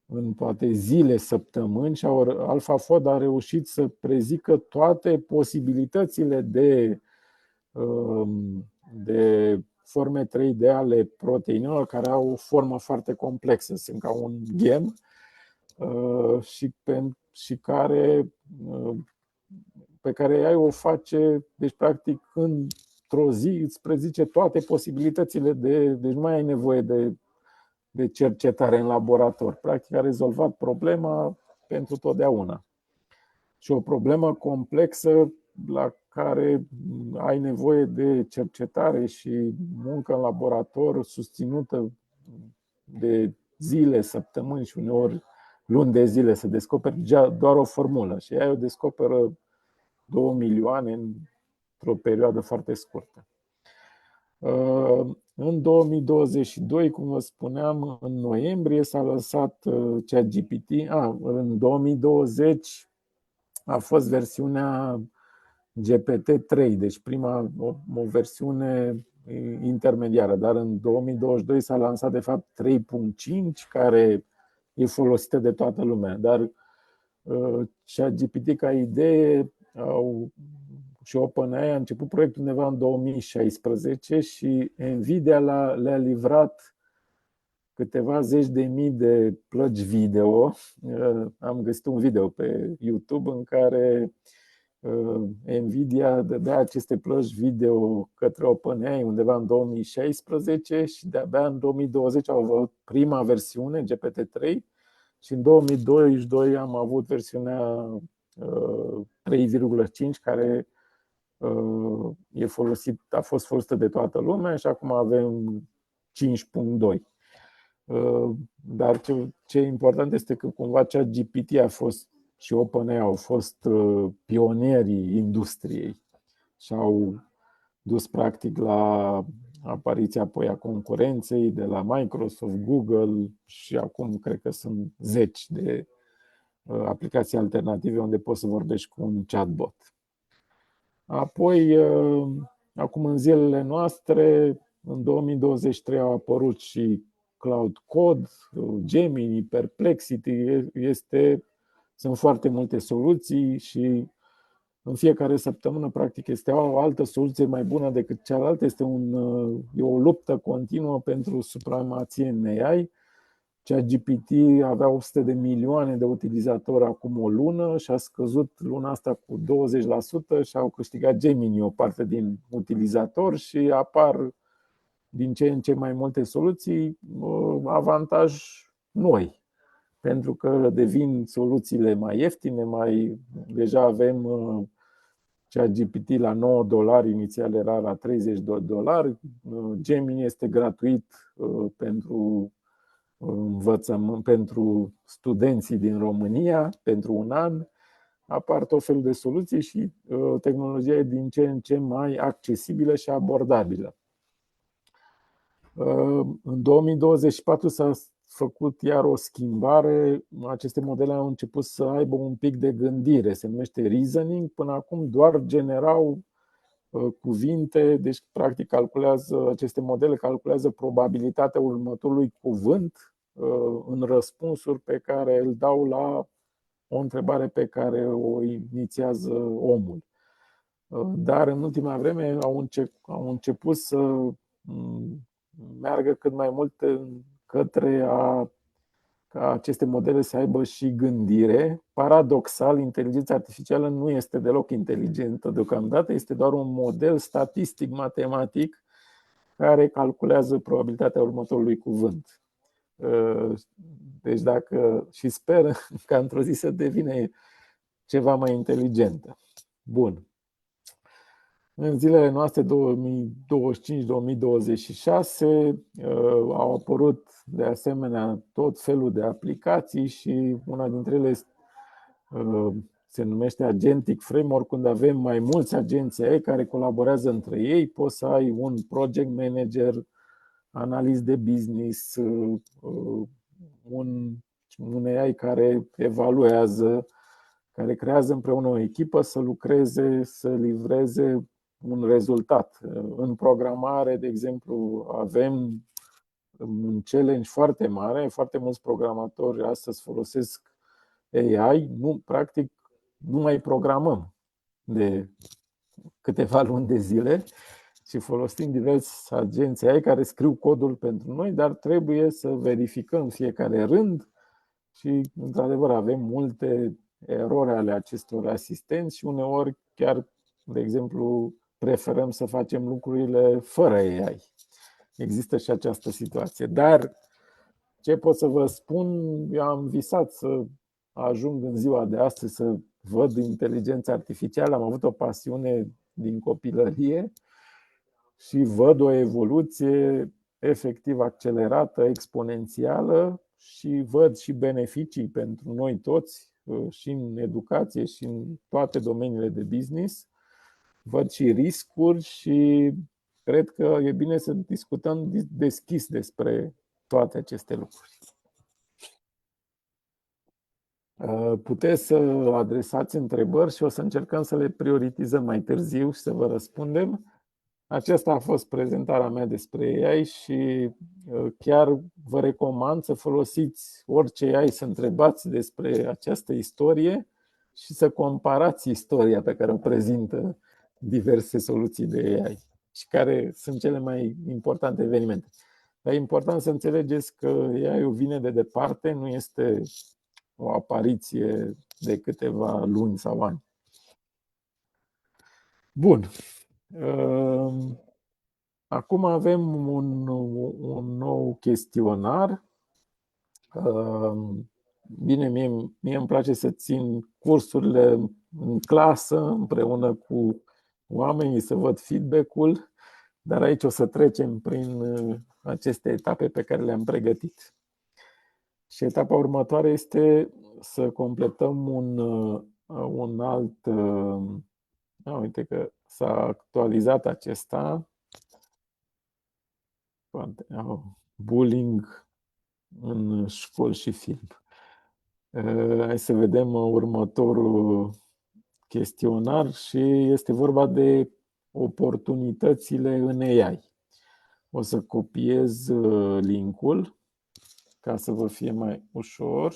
în poate zile, săptămâni, și AlphaFold a reușit să prezică toate posibilitățile de forme 3D ale proteinelor, care au o formă foarte complexă, sunt ca un ghem, și pe care AI o face, deci practic într-o zi îți prezice toate posibilitățile deci nu mai ai nevoie de cercetare în laborator. Practic a rezolvat problema pentru totdeauna. Și o problemă complexă la care ai nevoie de cercetare și muncă în laborator susținută de zile, săptămâni și uneori luni de zile să descoperi doar o formulă, și ea o descoperă 2 milioane într-o perioadă foarte scurtă. În 2022, cum vă spuneam, în noiembrie s-a lansat ChatGPT. În 2020 a fost versiunea GPT-3, deci o versiune intermediară, dar în 2022 s-a lansat de fapt 3.5, care e folosită de toată lumea. Dar ChatGPT ca idee și OpenAI a început proiectul undeva în 2016 și Nvidia le-a livrat câteva zeci de mii de plăci video. Am găsit un video pe YouTube în care Nvidia dădea aceste plăci video către OpenAI undeva în 2016 și de-abia în 2020 au avut prima versiune, GPT-3, și în 2022 am avut versiunea 3.5, care a fost folosită de toată lumea, și acum avem 5.2. Dar ce e important este că cumva ChatGPT a fost și OpenAI au fost pionierii industriei și au dus practic la apariția apoi a concurenței de la Microsoft, Google și acum cred că sunt zeci de aplicații alternative unde poți să vorbești cu un chatbot. Apoi, acum în zilele noastre, în 2023 au apărut și Cloud Code, Gemini, Perplexity, sunt foarte multe soluții și în fiecare săptămână, practic, este o altă soluție mai bună decât cealaltă. E o luptă continuă pentru supremație în AI. ChatGPT avea 800 de milioane de utilizatori acum o lună și a scăzut luna asta cu 20% și au câștigat Gemini o parte din utilizatori și apar din ce în ce mai multe soluții, avantaj noi, pentru că devin soluțiile mai ieftine, deja avem ChatGPT la $9, inițial era la $30. Gemini este gratuit pentru învățământ, pentru studenții din România, pentru un an. Apar tot felul de soluții și tehnologia e din ce în ce mai accesibilă și abordabilă. În 2024 s-a făcut iar o schimbare. Aceste modele au început să aibă un pic de gândire. Se numește reasoning. Până acum doar generau cuvinte, deci practic aceste modele calculează probabilitatea următorului cuvânt în răspunsuri pe care îl dau la o întrebare pe care o inițiază omul. Dar în ultima vreme au început să meargă cât mai mult către ca aceste modele să aibă și gândire. Paradoxal, inteligența artificială nu este deloc inteligentă deocamdată, este doar un model statistic matematic care calculează probabilitatea următorului cuvânt. Deci și speră ca într-o zi să devine ceva mai inteligentă. Bun. În zilele noastre 2025-2026 au apărut de asemenea tot felul de aplicații și una dintre ele se numește Agentic Framework, unde avem mai mulți agenți AI care colaborează între ei. Poți să ai un project manager, analist de business, un AI care evaluează, care creează împreună o echipă să lucreze, să livreze un rezultat. În programare, de exemplu, avem un challenge foarte mare, foarte mulți programatori astăzi folosesc AI, practic nu mai programăm de câteva luni de zile și folosim diversi agenți AI care scriu codul pentru noi, dar trebuie să verificăm fiecare rând și, într-adevăr, avem multe erori ale acestor asistenți și uneori chiar, de exemplu, preferăm să facem lucrurile fără AI. Există și această situație. Dar ce pot să vă spun, eu am visat să ajung în ziua de astăzi să văd inteligența artificială, am avut o pasiune din copilărie și văd o evoluție efectiv accelerată, exponențială și văd și beneficii pentru noi toți și în educație și în toate domeniile de business. Văd și riscuri și cred că e bine să discutăm deschis despre toate aceste lucruri. Puteți să adresați întrebări și o să încercăm să le prioritizăm mai târziu și să vă răspundem. Aceasta a fost prezentarea mea despre AI și chiar vă recomand să folosiți orice AI, să întrebați despre această istorie și să comparați istoria pe care o prezintă diverse soluții de AI și care sunt cele mai importante evenimente. Dar e important să înțelegeți că AI-ul vine de departe, nu este o apariție de câteva luni sau ani. Bun. Acum avem un nou chestionar. Bine, mie îmi place să țin cursurile în clasă împreună cu oamenii, să văd feedback-ul, dar aici o să trecem prin aceste etape pe care le-am pregătit. Și etapa următoare este să completăm un alt... uite că s-a actualizat acesta. Bullying în școli și film. Hai să vedem următorul chestionar și este vorba de oportunitățile în AI. O să copiez linkul ca să vă fie mai ușor.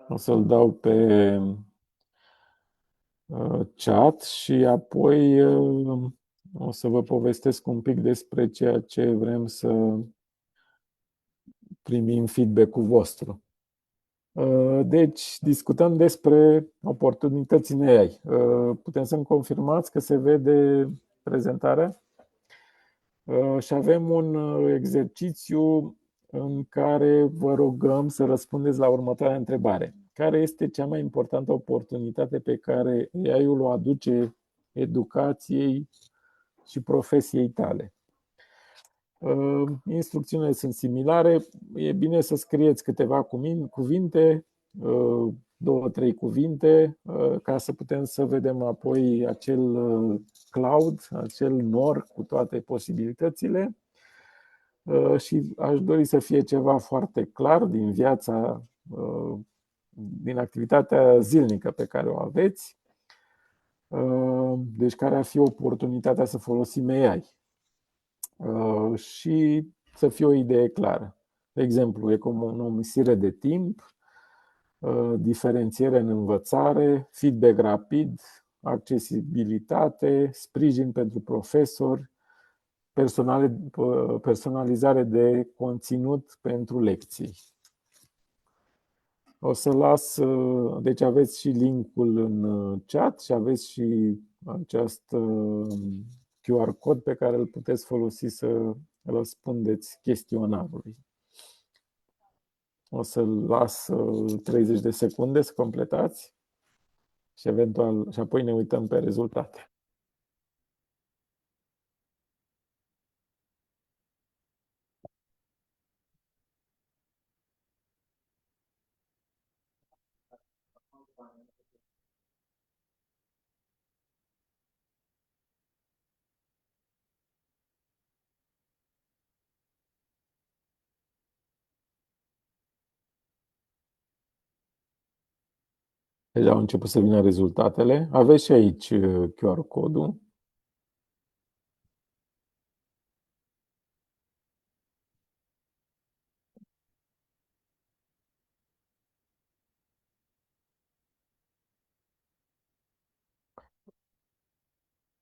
O să-l dau pe chat și apoi o să vă povestesc un pic despre ceea ce vrem să primim feedback-ul vostru. Deci, discutăm despre oportunități în AI. Putem să-mi confirmați că se vede prezentarea? Și avem un exercițiu în care vă rugăm să răspundeți la următoarea întrebare. Care este cea mai importantă oportunitate pe care AI-ul o aduce educației și profesiei tale? Instrucțiunile sunt similare. E bine să scrieți câteva cuvinte, 2-3 cuvinte, ca să putem să vedem apoi acel cloud, acel nor cu toate posibilitățile. Și aș dori să fie ceva foarte clar din viața, din activitatea zilnică pe care o aveți. Deci care ar fi oportunitatea să folosim AI și să fie o idee clară. De exemplu, economisire de timp, diferențiere în învățare, feedback rapid, accesibilitate, sprijin pentru profesori, personalizare de conținut pentru lecții. O să las, deci aveți și linkul în chat și aveți și acest QR cod pe care îl puteți folosi să răspundeți chestionarului. O să-l las 30 de secunde să completați și eventual și apoi ne uităm pe rezultate. Deja au început să vină rezultatele. Aveți și aici QR codul.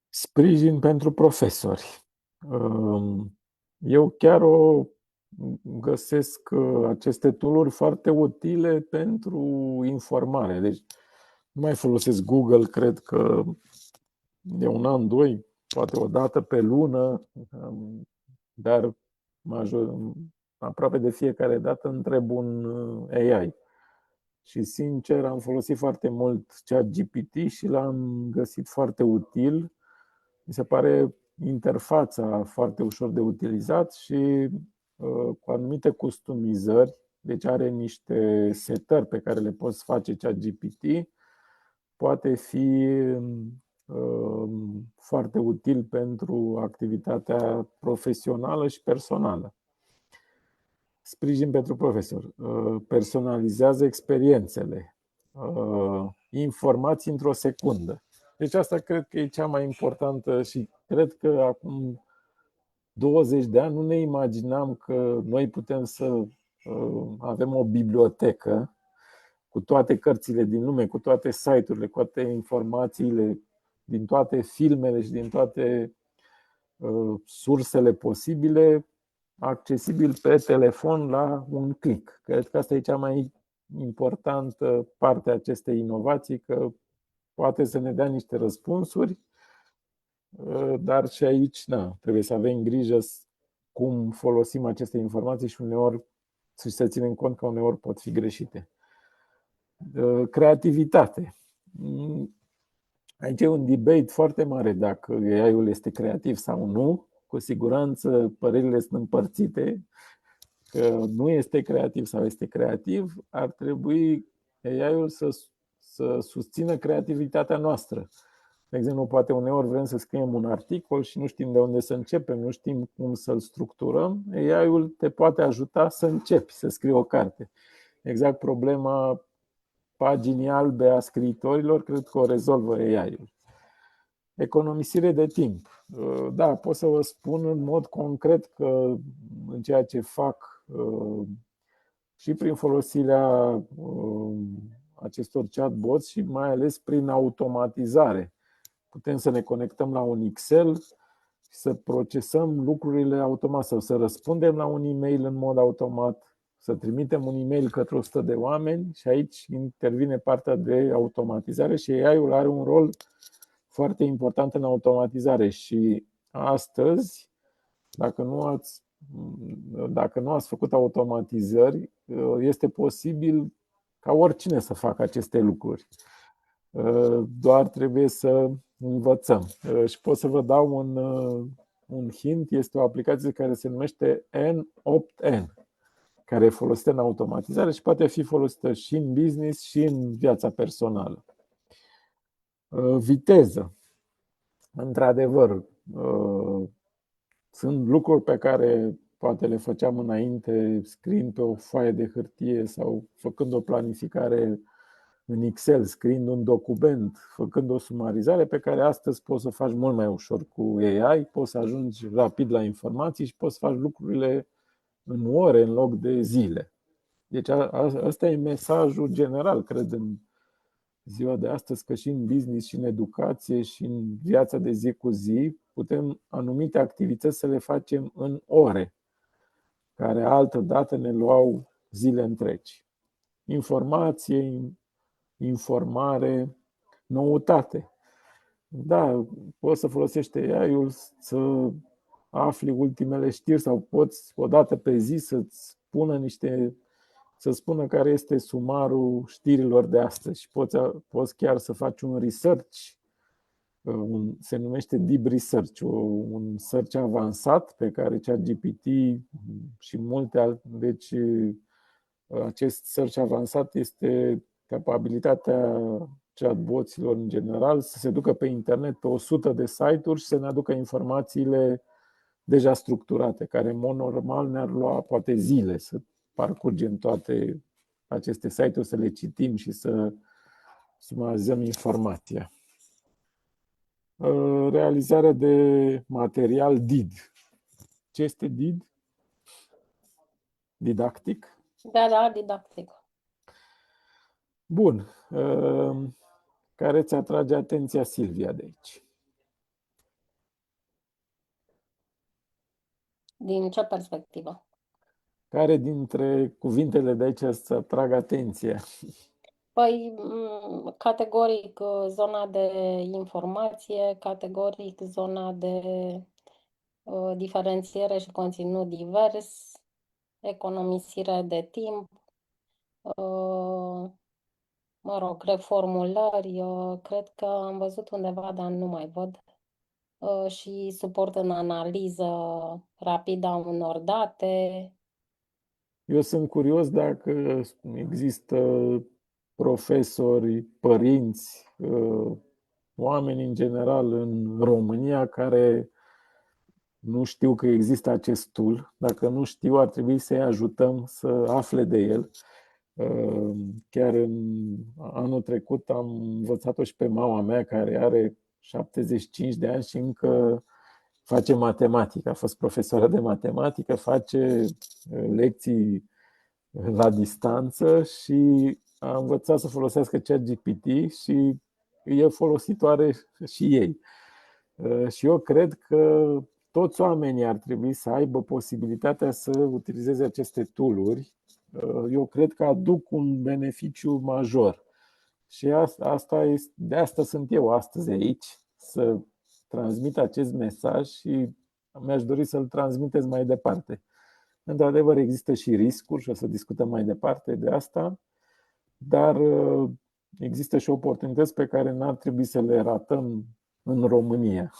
Sprijin pentru profesori. Eu chiar găsesc aceste tool-uri foarte utile pentru informare. Deci nu mai folosesc Google, cred că de un an, doi, poate o dată pe lună, dar aproape de fiecare dată întreb un AI. Și sincer am folosit foarte mult ChatGPT și l-am găsit foarte util. Mi se pare interfața foarte ușor de utilizat și cu anumite customizări, deci are niște setări pe care le poți face ChatGPT, poate fi foarte util pentru activitatea profesională și personală. Sprijin pentru profesor, personalizează experiențele, informații într-o secundă. Deci asta cred că e cea mai importantă și cred că acum 20 de ani nu ne imaginam că noi putem să avem o bibliotecă cu toate cărțile din lume, cu toate site-urile, cu toate informațiile din toate filmele și din toate sursele posibile, accesibil pe telefon la un click. Cred că asta e cea mai importantă parte a acestei inovații, că poate să ne dea niște răspunsuri, dar și aici trebuie să avem grijă cum folosim aceste informații și uneori să ținem cont că uneori pot fi greșite. Creativitate. Aici e un debate foarte mare dacă AI-ul este creativ sau nu. Cu siguranță părerile sunt împărțite că nu este creativ sau este creativ. Ar trebui AI-ul să susțină creativitatea noastră. De exemplu, poate uneori vrem să scriem un articol și nu știm de unde să începem, nu știm cum să-l structurăm. AI-ul te poate ajuta să începi să scrii o carte. Exact problema paginii albe a scriitorilor, cred că o rezolvă AI-ul. Economisire de timp. Da, pot să vă spun în mod concret că în ceea ce fac și prin folosirea acestor chatbots și mai ales prin automatizare. Putem să ne conectăm la un Excel și să procesăm lucrurile automat sau să răspundem la un e-mail în mod automat, să trimitem un e-mail către 100 de oameni și aici intervine partea de automatizare și AI-ul are un rol foarte important în automatizare și astăzi, dacă nu ați făcut automatizări, este posibil ca oricine să facă aceste lucruri. Doar trebuie să învățăm. Și pot să vă dau un hint, este o aplicație care se numește N8N, care e folosită în automatizare și poate fi folosită și în business și în viața personală. Viteză. Într-adevăr, sunt lucruri pe care poate le făceam înainte scriind pe o foaie de hârtie sau făcând o planificare în Excel, scriind un document, făcând o sumarizare pe care astăzi poți să faci mult mai ușor cu AI, poți să ajungi rapid la informații și poți să faci lucrurile în ore în loc de zile. Deci ăsta e mesajul general, cred, în ziua de astăzi, că și în business, și în educație, și în viața de zi cu zi, putem anumite activități să le facem în ore, care altădată ne luau zile întregi. Informație, informare, noutate. Da, poți să folosești AI-ul să afli ultimele știri sau poți odată pe zi să spună care este sumarul știrilor de astăzi și poți chiar să faci un research, se numește Deep Research, un search avansat pe care ChatGPT și multe alte, deci acest search avansat este capabilitatea chatboților în general să se ducă pe internet pe 100 de site-uri și să ne aducă informațiile deja structurate, care în mod normal ne-ar lua poate zile să parcurgem toate aceste site-uri, să le citim și să sumarizăm informația. Realizarea de material DID. Ce este DID? Didactic? Da, didactic. Bun. Care ți atrage atenția, Silvia, de aici? Din ce perspectivă? Care dintre cuvintele de aici îți atrag atenția? Păi, categoric zona de informație, categoric zona de diferențiere și conținut divers, economisire de timp, mă rog, reformulări, cred că am văzut undeva, dar nu mai văd, și suport în analiză rapidă a unor date. Eu sunt curios dacă există profesori, părinți, oameni în general în România care nu știu că există acest tool. Dacă nu știu, ar trebui să-i ajutăm să afle de el. Chiar în anul trecut am învățat-o și pe mama mea, care are 75 de ani și încă face matematică. A fost profesoară de matematică, face lecții la distanță și a învățat să folosească ChatGPT și e folositoare și ei. Și eu cred că toți oamenii ar trebui să aibă posibilitatea să utilizeze aceste tool-uri. Eu cred că aduc un beneficiu major. Și de asta sunt eu astăzi aici, să transmit acest mesaj și mi-aș dori să-l transmiteți mai departe. Într-adevăr, există și riscuri și o să discutăm mai departe de asta, dar există și oportunități pe care n-ar trebui să le ratăm în România.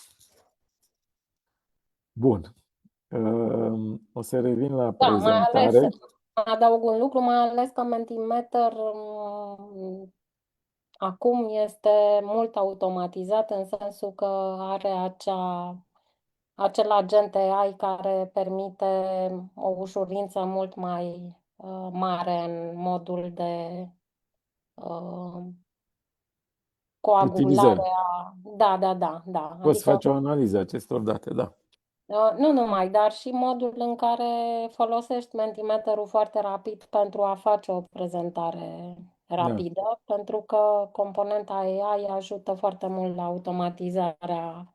Bun. O să revin la Da, mai ales, prezentare. adaug un lucru, mai ales că Mentimeter Acum este mult automatizat în sensul că are acel agent AI care permite o ușurință mult mai mare în modul de uh, coagulare Utilizări. da. Poți să Adică faci o analiză a acestor date, da. nu numai, dar și modul în care folosești Mentimeter-ul foarte rapid pentru a face o prezentare Da. rapidă, pentru că componenta AI ajută foarte mult la automatizarea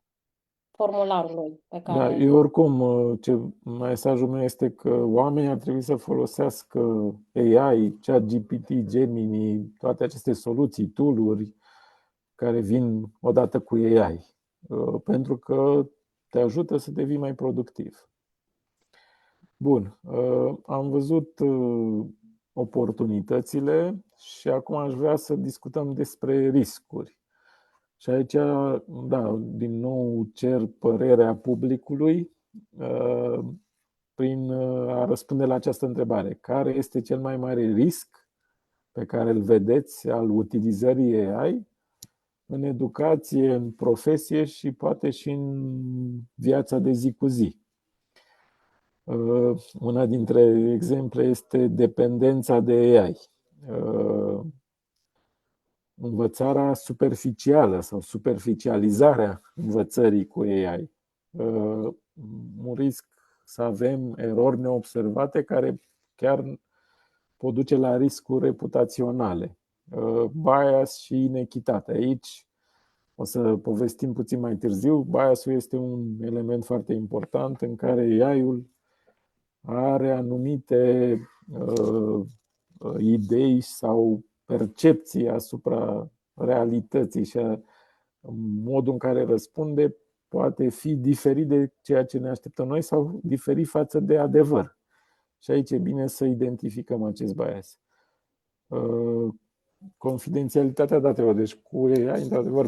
formularului pe Da, care... eu oricum, mesajul meu este că oamenii ar trebui să folosească AI, ChatGPT, Gemini, toate aceste soluții, tool-uri care vin odată cu AI, pentru că te ajută să devii mai productiv. Bun, am văzut oportunitățile și acum aș vrea să discutăm despre riscuri. Și aici, da, din nou cer părerea publicului prin a răspunde la această întrebare. Care este cel mai mare risc pe care îl vedeți al utilizării AI în educație, în profesie și poate și în viața de zi cu zi? Una dintre exemple este dependența de AI. Învățarea superficială sau superficializarea învățării cu AI. Un risc să avem erori neobservate care chiar pot duce la riscuri reputaționale. Bias și inechitate. Aici o să povestim puțin mai târziu. Biasul este un element foarte important în care AI-ul are anumite idei sau percepții asupra realității și a modul în care răspunde poate fi diferit de ceea ce ne așteptăm noi sau diferit față de adevăr. Și aici e bine să identificăm acest bias. Confidențialitatea datelor. Deci cu AI, într-adevăr,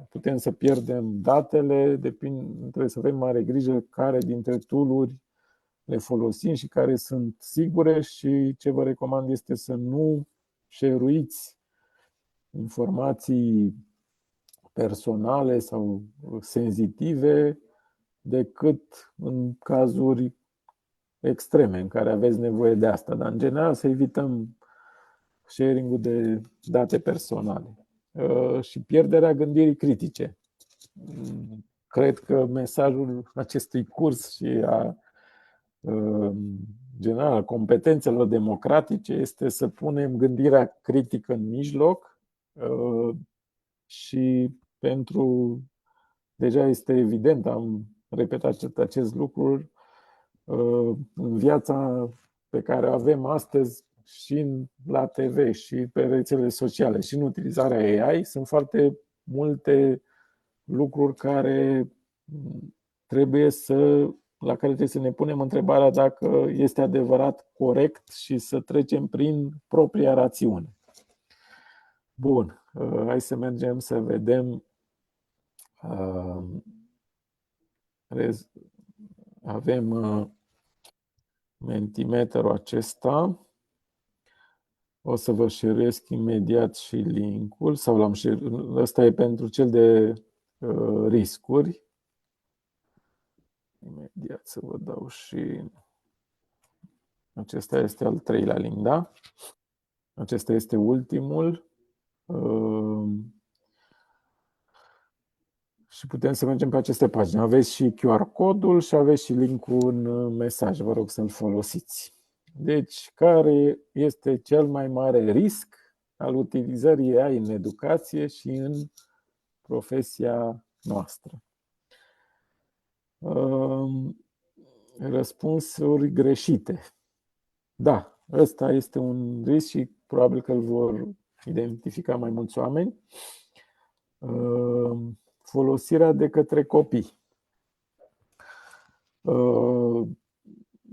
putem să pierdem datele, trebuie să avem mare grijă care dintre tool-uri le folosim și care sunt sigure și ce vă recomand este să nu share-uiți informații personale sau senzitive decât în cazuri extreme în care aveți nevoie de asta. Dar în general să evităm sharing-ul de date personale și pierderea gândirii critice. Cred că mesajul acestui curs și a general competențelor democratice este să punem gândirea critică în mijloc și pentru, deja este evident, am repetat acest lucru, în viața pe care o avem astăzi și la TV și pe rețelele sociale și în utilizarea AI sunt foarte multe lucruri care trebuie la care trebuie să ne punem întrebarea dacă este adevărat corect și să trecem prin propria rațiune. Bun, hai să mergem să vedem. Avem Mentimeterul acesta. O să vă share-esc imediat și linkul sau ăsta e pentru cel de riscuri. Imediat să vă dau și acesta este al treilea link, da? Acesta este ultimul. Și putem să mergem pe aceste pagini. Aveți și QR codul și aveți și linkul în mesaj. Vă rog să-l folosiți. Deci, care este cel mai mare risc al utilizării AI în educație și în profesia noastră? Răspunsuri greșite. Da, ăsta este un risc și probabil că îl vor identifica mai mulți oameni. Folosirea de către copii.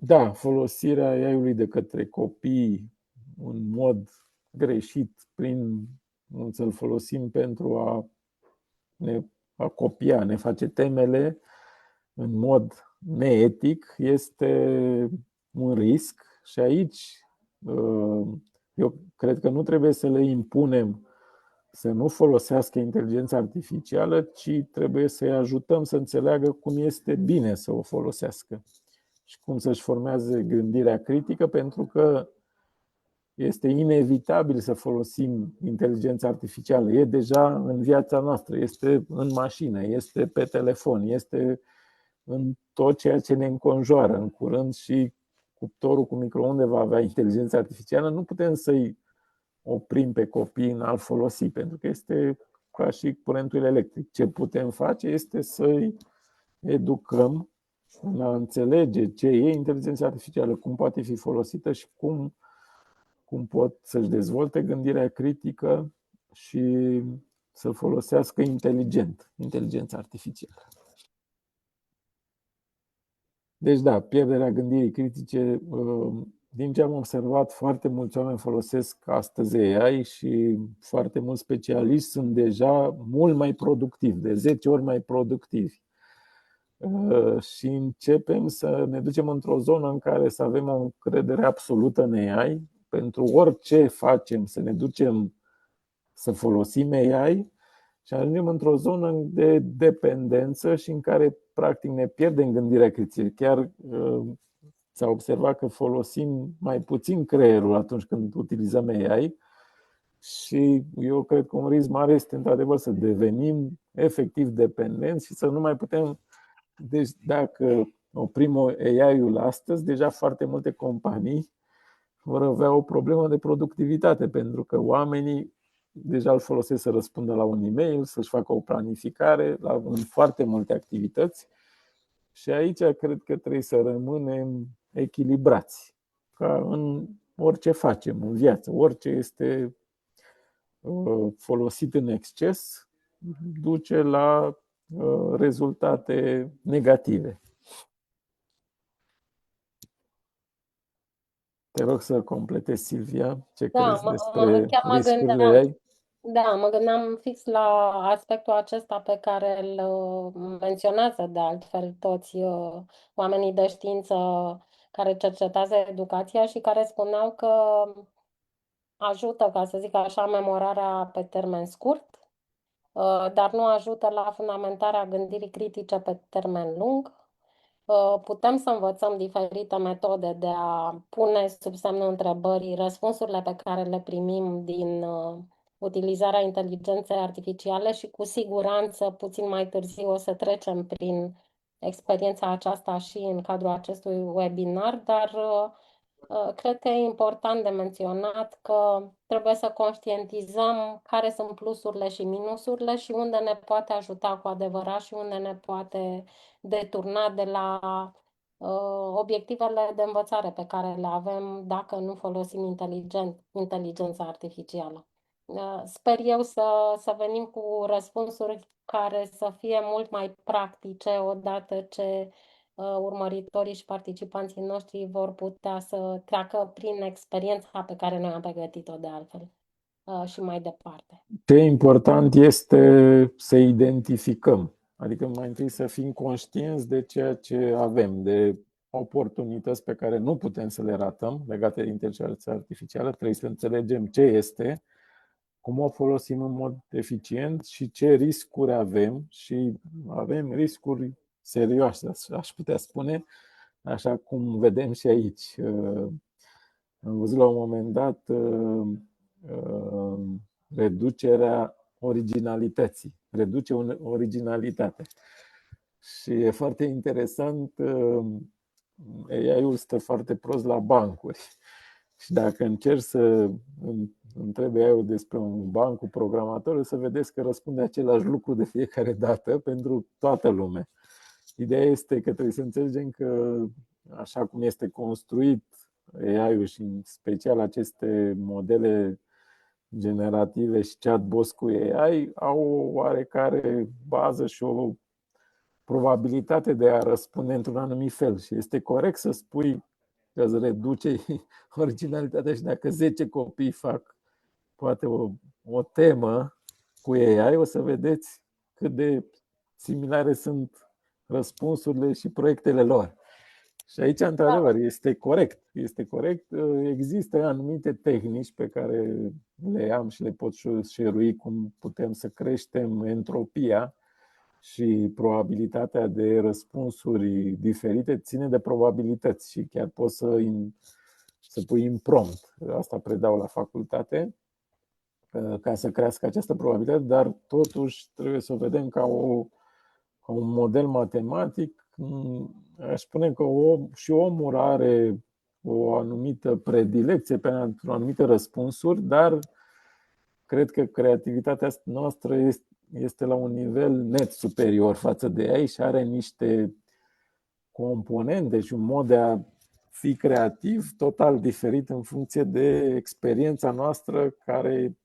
Da, folosirea AI-ului de către copii în mod greșit, prin să-l folosim pentru a copia, ne face temele în mod neetic, este un risc și aici eu cred că nu trebuie să le impunem să nu folosească inteligența artificială, ci trebuie să-i ajutăm să înțeleagă cum este bine să o folosească și cum să-și formeze gândirea critică, pentru că este inevitabil să folosim inteligența artificială. E deja în viața noastră, este în mașină, este pe telefon, este în tot ceea ce ne înconjoară. În curând și cuptorul cu microunde va avea inteligență artificială. Nu putem să-i oprim pe copii în a-l folosi, pentru că este ca și curentul electric. Ce putem face este să-i educăm în a înțelege ce e inteligența artificială, cum poate fi folosită și cum pot să-și dezvolte gândirea critică și să folosească inteligent inteligența artificială. Deci da, pierderea gândirii critice, din ce am observat, foarte mulți oameni folosesc astăzi AI și foarte mulți specialiști sunt deja mult mai productivi, de 10 ori mai productivi. Și începem să ne ducem într-o zonă în care să avem o încredere absolută în AI. Pentru orice facem, să ne ducem să folosim AI și ajungem într-o zonă de dependență și în care practic ne pierdem gândirea critică. Chiar s-a observat că folosim mai puțin creierul atunci când utilizăm AI și eu cred că un risc mare este într-adevăr să devenim efectiv dependenți și să nu mai putem. Deci dacă oprim AI-ul astăzi, deja foarte multe companii vor avea o problemă de productivitate, pentru că oamenii deja îl folosesc să răspundă la un e-mail, să-și facă o planificare în foarte multe activități. Și aici cred că trebuie să rămânem echilibrați, ca în orice facem în viață. Orice este folosit în exces duce la rezultate negative. Te rog să completezi, Silvia, ce crezi despre chiar mă riscurile gândeam. AI? Da, mă gândeam fix la aspectul acesta pe care îl menționează de altfel toți oamenii de știință care cercetează educația și care spuneau că ajută, ca să zic așa, memorarea pe termen scurt, dar nu ajută la fundamentarea gândirii critice pe termen lung. Putem să învățăm diferite metode de a pune sub semnul întrebării răspunsurile pe care le primim din utilizarea inteligenței artificiale și cu siguranță puțin mai târziu o să trecem prin experiența aceasta și în cadrul acestui webinar, dar cred că e important de menționat că trebuie să conștientizăm care sunt plusurile și minusurile și unde ne poate ajuta cu adevărat și unde ne poate deturna de la obiectivele de învățare pe care le avem dacă nu folosim inteligența artificială. Sper eu să venim cu răspunsuri care să fie mult mai practice odată ce urmăritorii și participanții noștri vor putea să treacă prin experiența pe care noi am pregătit-o de altfel și mai departe. Ce important este să identificăm, adică mai întâi să fim conștienți de ceea ce avem, de oportunități pe care nu putem să le ratăm legate de inteligența artificială, trebuie să înțelegem ce este, cum o folosim în mod eficient și ce riscuri avem. Și avem riscuri serioase, aș putea spune, așa cum vedem și aici. Am văzut la un moment dat reducerea originalității. Reduce originalitate. Și e foarte interesant, AI-ul stă foarte prost la bancuri. Și dacă încerci să întrebi AI-ul despre un banc cu programatorul, să vedeți că răspunde același lucru de fiecare dată pentru toată lumea. Ideea este că trebuie să înțelegem că, așa cum este construit AI-ul și în special aceste modele generative și chatbots cu AI, au o oarecare bază și o probabilitate de a răspunde într-un anumit fel. Și este corect să spui că îți reduce originalitatea și dacă 10 copii fac poate o temă cu AI, o să vedeți cât de similare sunt răspunsurile și proiectele lor. Și aici, Da. într-adevăr, este corect. Este corect. Există anumite tehnici pe care le am și le pot share-ui, cum putem să creștem entropia și probabilitatea de răspunsuri diferite ține de probabilități și chiar poți să pui în prompt. Asta predau la facultate ca să crească această probabilitate, dar totuși trebuie să o vedem ca un model matematic. Aș spune că și omul are o anumită predilecție pentru anumite răspunsuri, dar cred că creativitatea noastră este la un nivel net superior față de ei și are niște componente și un mod de a fi creativ total diferit în funcție de experiența noastră care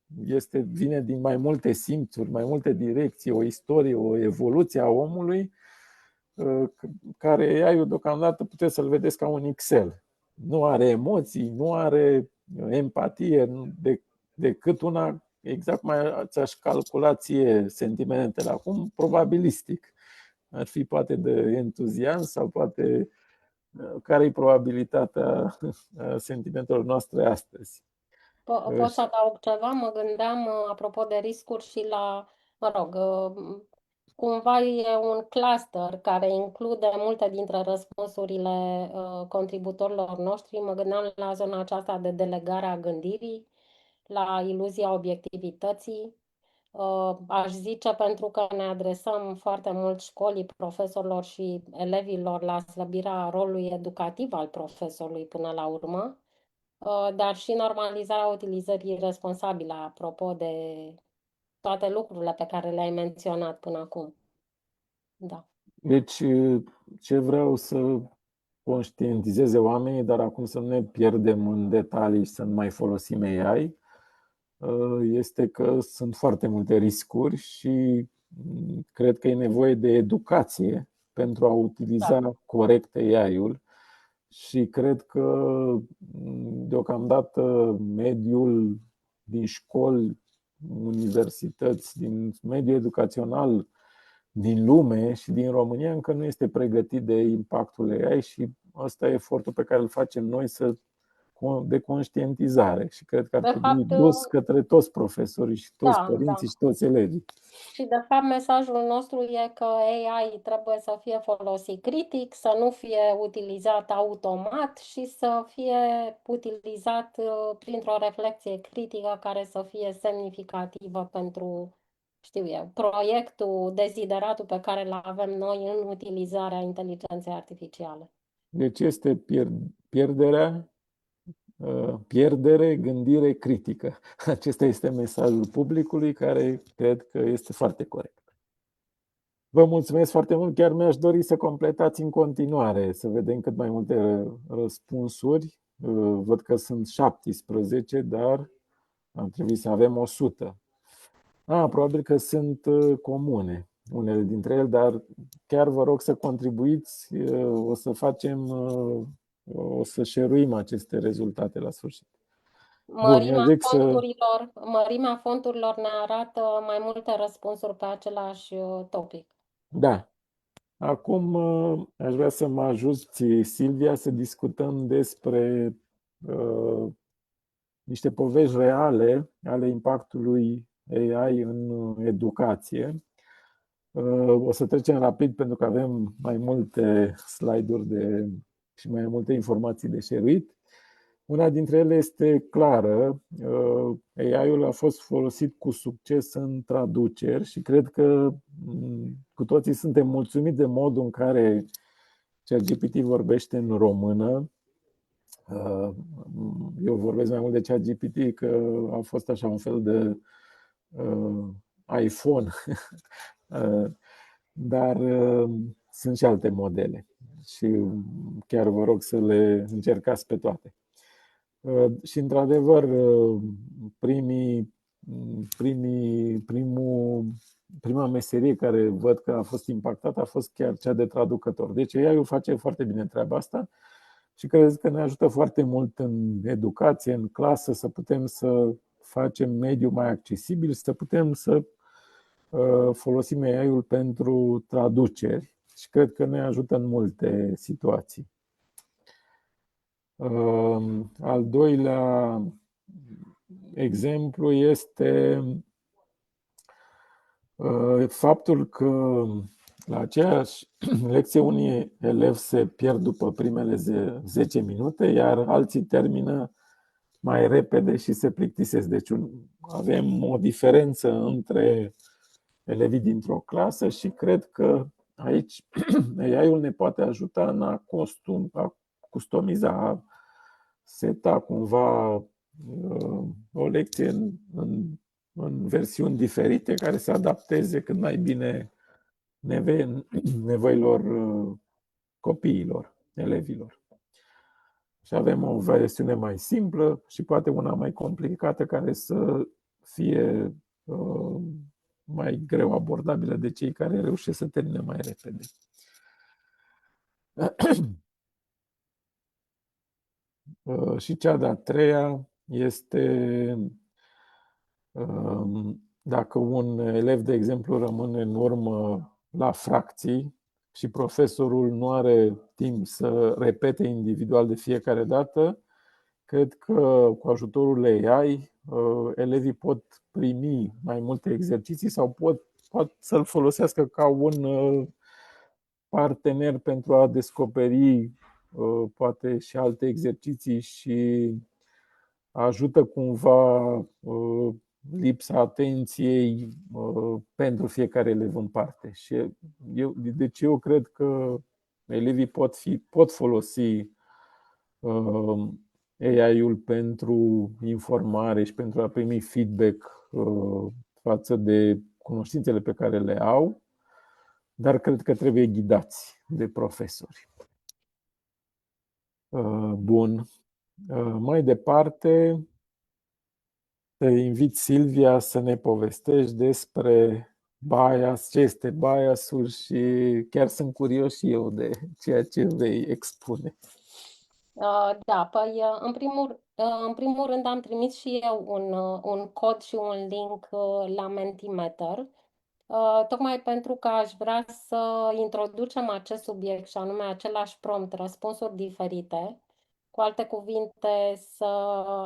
vine din mai multe simțuri, mai multe direcții, o istorie, o evoluție a omului, care AI-ul deocamdată puteți să-l vedeți ca un Excel. Nu are emoții, nu are empatie, decât una, exact mai ți-aș calcula ție sentimentele acum, probabilistic. Ar fi poate de entuziasm sau poate care e probabilitatea sentimentelor noastre astăzi. Pot să adaug ceva? Mă gândeam, apropo de riscuri, și la, mă rog, cumva e un cluster care include multe dintre răspunsurile contributorilor noștri. Mă gândeam la zona aceasta de delegare a gândirii, la iluzia obiectivității. Aș zice, pentru că ne adresăm foarte mult școlii, profesorilor și elevilor, la slăbirea rolului educativ al profesorului până la urmă, dar și normalizarea utilizării responsabile, apropo de toate lucrurile pe care le-ai menționat până acum. Da. Deci, ce vreau să conștientizeze oamenii, dar acum să nu ne pierdem în detalii și să nu mai folosim AI, este că sunt foarte multe riscuri și cred că e nevoie de educație pentru a Da. utiliza corect AI-ul și cred că deocamdată mediul din școli, universități, din mediul educațional din lume și din România încă nu este pregătit de impactul AI și ăsta e efortul pe care îl facem noi de conștientizare și cred că ar De trebui fapt, dus către toți profesorii și toți da, părinții da. și toți elevii. Și de fapt mesajul nostru e că AI trebuie să fie folosit critic, să nu fie utilizat automat și să fie utilizat printr-o reflexie critică care să fie semnificativă pentru, știu eu, proiectul, dezideratul pe care îl avem noi în utilizarea inteligenței artificiale. Deci este pierdere, gândire critică. Acesta este mesajul publicului care cred că este foarte corect. Vă mulțumesc foarte mult, chiar mi-aș dori să completați în continuare, să vedem cât mai multe răspunsuri. Văd că sunt 17, dar ar trebui să avem 100. Probabil că sunt comune, unele dintre ele, dar chiar vă rog să contribuiți, o să share-uim aceste rezultate la sfârșit. Bun, eu zic să... Mărimea fonturilor ne arată mai multe răspunsuri pe același topic. Da. Acum aș vrea să mă ajuți, Silvia, să discutăm despre niște povești reale ale impactului AI în educație. O să trecem rapid pentru că avem mai multe slide-uri și mai multe informații de șeruit. Una dintre ele este clară. AI-ul a fost folosit cu succes în traduceri și cred că cu toții suntem mulțumiți de modul în care ChatGPT vorbește în română. Eu vorbesc mai mult de ChatGPT că a fost așa un fel de iPhone, dar sunt și alte modele și chiar vă rog să le încercați pe toate. Și într-adevăr, prima meserie care văd că a fost impactată a fost chiar cea de traducător. Deci AI face foarte bine treaba asta și cred că ne ajută foarte mult în educație, în clasă, să putem să facem mediul mai accesibil, să putem să folosim AI-ul pentru traduceri și cred că ne ajută în multe situații. Al doilea exemplu este faptul că la aceeași lecție unii elevi se pierd după primele 10 minute, iar alții termină mai repede și se plictisesc. Deci avem o diferență între elevii dintr-o clasă și cred că aici AI-ul ne poate ajuta în a customiza, a seta cumva o lecție în versiuni diferite care să adapteze cât mai bine nevoilor copiilor, elevilor. Și avem o versiune mai simplă și poate una mai complicată care să fie mai greu abordabilă de cei care reușesc să termine mai repede. Și cea de-a treia este dacă un elev, de exemplu, rămâne în urmă la fracții și profesorul nu are timp să repete individual de fiecare dată, cred că cu ajutorul AI elevii pot primi mai multe exerciții sau pot să-l folosească ca un partener pentru a descoperi poate și alte exerciții și ajută cumva lipsa atenției pentru fiecare elev în parte. Și deci eu cred că elevii pot folosi AI-ul pentru informare și pentru a primi feedback față de cunoștințele pe care le au, dar cred că trebuie ghidați de profesori. Bun. Mai departe, te invit, Silvia, să ne povestești despre bias, ce este biasul și chiar sunt curios și eu de ceea ce vei expune. Da, păi în primul rând am trimis și eu un cod și un link la Mentimeter, tocmai pentru că aș vrea să introducem acest subiect și anume același prompt, răspunsuri diferite. Cu alte cuvinte, să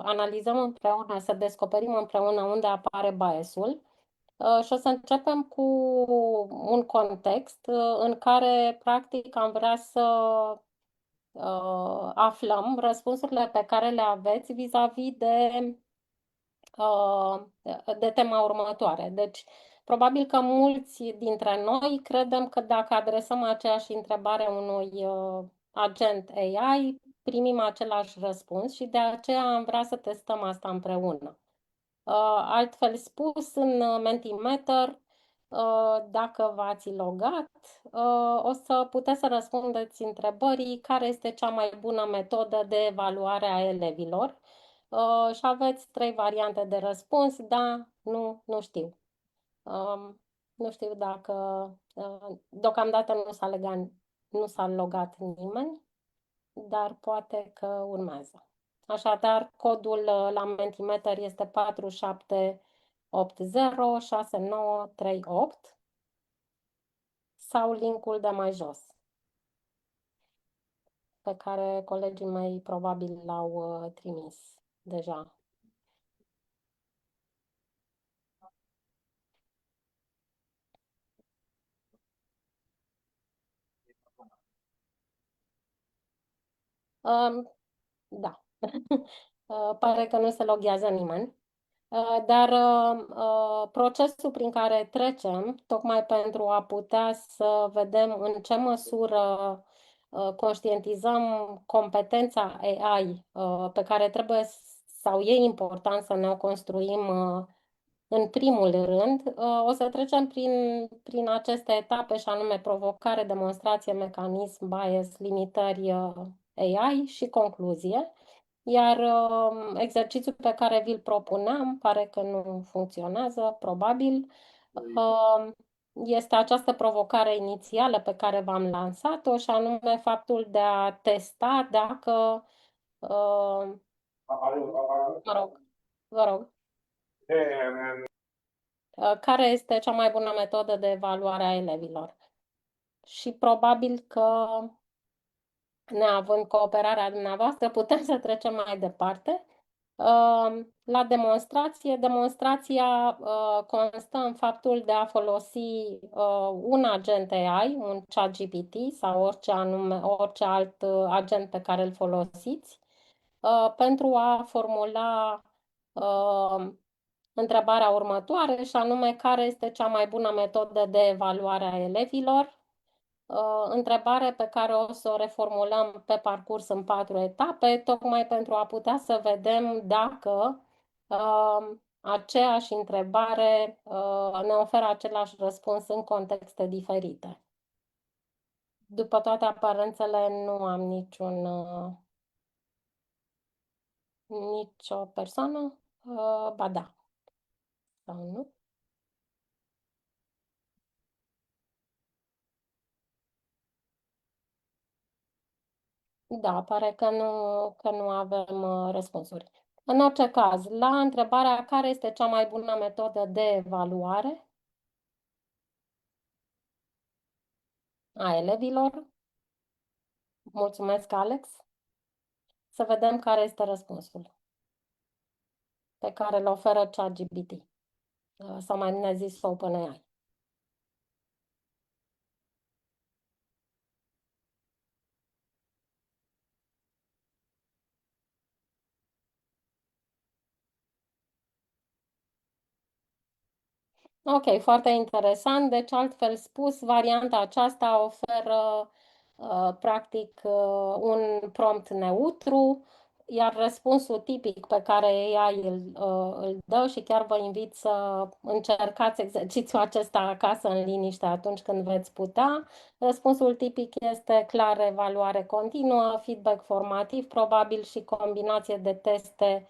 analizăm împreună, să descoperim împreună unde apare biasul. Și o să începem cu un context în care, practic, am vrea să aflăm răspunsurile pe care le aveți vis-a-vis de tema următoare. Deci, probabil că mulți dintre noi credem că dacă adresăm aceeași întrebare unui agent AI, primim același răspuns și de aceea am vrea să testăm asta împreună. Altfel spus, în Mentimeter, dacă v-ați logat, o să puteți să răspundeți întrebării care este cea mai bună metodă de evaluare a elevilor și aveți 3 variante de răspuns, da, nu, nu știu. Nu știu dacă deocamdată nu s-a logat nimeni, dar poate că urmează. Așadar, codul la Mentimeter este 47806938 sau linkul de mai jos, pe care colegii mei probabil l-au trimis deja. Da, pare că nu se loghează nimeni. Dar procesul prin care trecem, tocmai pentru a putea să vedem în ce măsură conștientizăm competența AI pe care trebuie sau e important să ne o construim în primul rând, o să trecem prin aceste etape și anume provocare, demonstrație, mecanism, bias, limitări AI și concluzie. Iar exercițiul pe care vi-l propuneam pare că nu funcționează, probabil. Este această provocare inițială pe care v-am lansat-o și anume faptul de a testa dacă, mă rog, vă rog, care este cea mai bună metodă de evaluare a elevilor. Și probabil că neavând cooperarea dumneavoastră, putem să trecem mai departe. La demonstrație, demonstrația constă în faptul de a folosi un agent AI, un ChatGPT sau orice alt agent pe care îl folosiți, pentru a formula uh, întrebarea următoare, și anume care este cea mai bună metodă de evaluare a elevilor. Întrebare pe care o să o reformulăm pe parcurs în 4 etape, tocmai pentru a putea să vedem dacă aceeași întrebare ne oferă același răspuns în contexte diferite. După toate aparențele, nu am nicio persoană. Ba da, sau nu? Da, pare că nu avem răspunsuri. În orice caz, la întrebarea care este cea mai bună metodă de evaluare a elevilor, mulțumesc, Alex, să vedem care este răspunsul pe care îl oferă ChatGPT, sau mai bine zis OpenAI. Ok, foarte interesant. Deci, altfel spus, varianta aceasta oferă practic un prompt neutru, iar răspunsul tipic pe care AI îl dă, și chiar vă invit să încercați exercițiul acesta acasă în liniște atunci când veți putea. Răspunsul tipic este clar evaluare continuă, feedback formativ, probabil și combinație de teste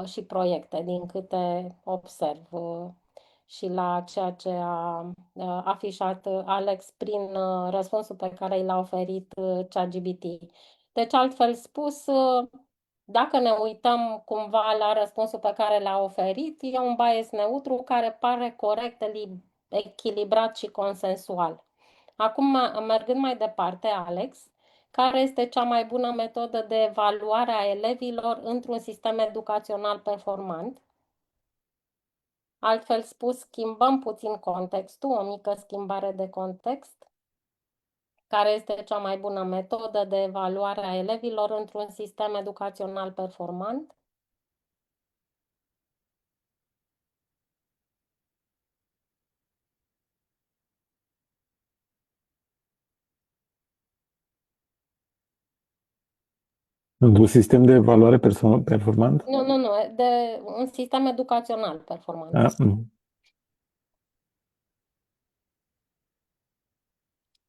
și proiecte, din câte observ și la ceea ce a afișat Alex prin răspunsul pe care l-a oferit ChatGPT. Deci, altfel spus, dacă ne uităm cumva la răspunsul pe care l-a oferit, e un bias neutru care pare corect, echilibrat și consensual. Acum, mergând mai departe, Alex, care este cea mai bună metodă de evaluare a elevilor într-un sistem educațional performant? Altfel spus, schimbăm puțin contextul, o mică schimbare de context. Care este cea mai bună metodă de evaluare a elevilor într-un sistem educațional performant? Într-un sistem de evaluare performant? Nu, de un sistem educațional performant. A, nu.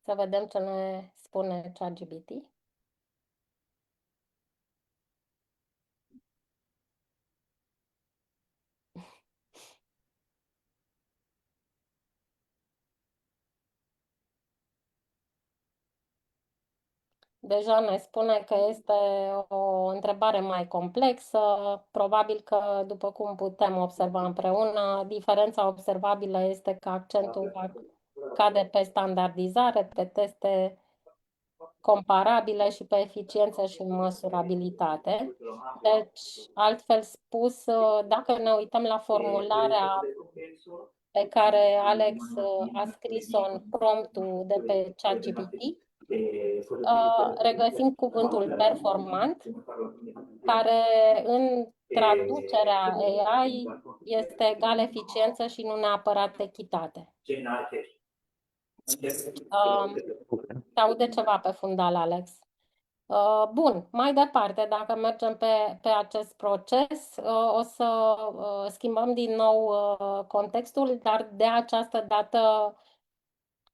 Să vedem ce ne spune ChatGPT. Deja ne spune că este o întrebare mai complexă. Probabil că, după cum putem observa împreună, diferența observabilă este că accentul cade pe standardizare, pe teste comparabile și pe eficiență și măsurabilitate. Deci, altfel spus, dacă ne uităm la formularea pe care Alex a scris-o în promptul de pe ChatGPT, regăsim cuvântul performant, care în traducerea AI este egal eficiență și nu neapărat echitate. Se aude ceva pe fundal, Alex. Bun, mai departe, dacă mergem pe acest proces, o să schimbăm din nou contextul, dar de această dată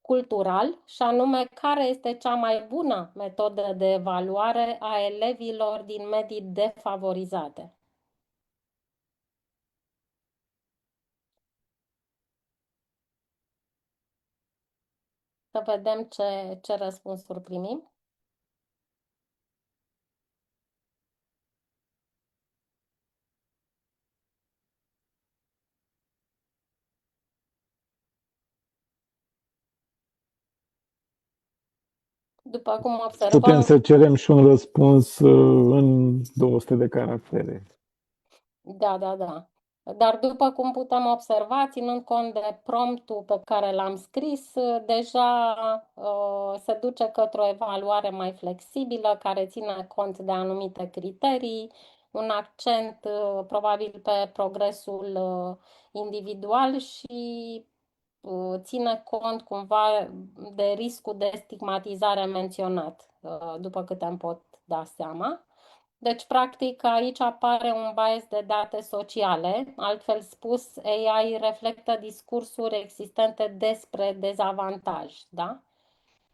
cultural, și anume care este cea mai bună metodă de evaluare a elevilor din medii defavorizate. Să vedem ce răspunsuri primim. După cum Putem observăm, să cerem și un răspuns în 200 de caractere. da, da, da. Dar după cum putem observa, ținând cont de promptul pe care l-am scris, deja se duce către o evaluare mai flexibilă, care ține cont de anumite criterii, un accent probabil pe progresul individual și ține cont cumva de riscul de stigmatizare menționat, după câte îmi pot da seama. Deci, practic, aici apare un bias de date sociale. Altfel spus, AI reflectă discursuri existente despre dezavantaj, da?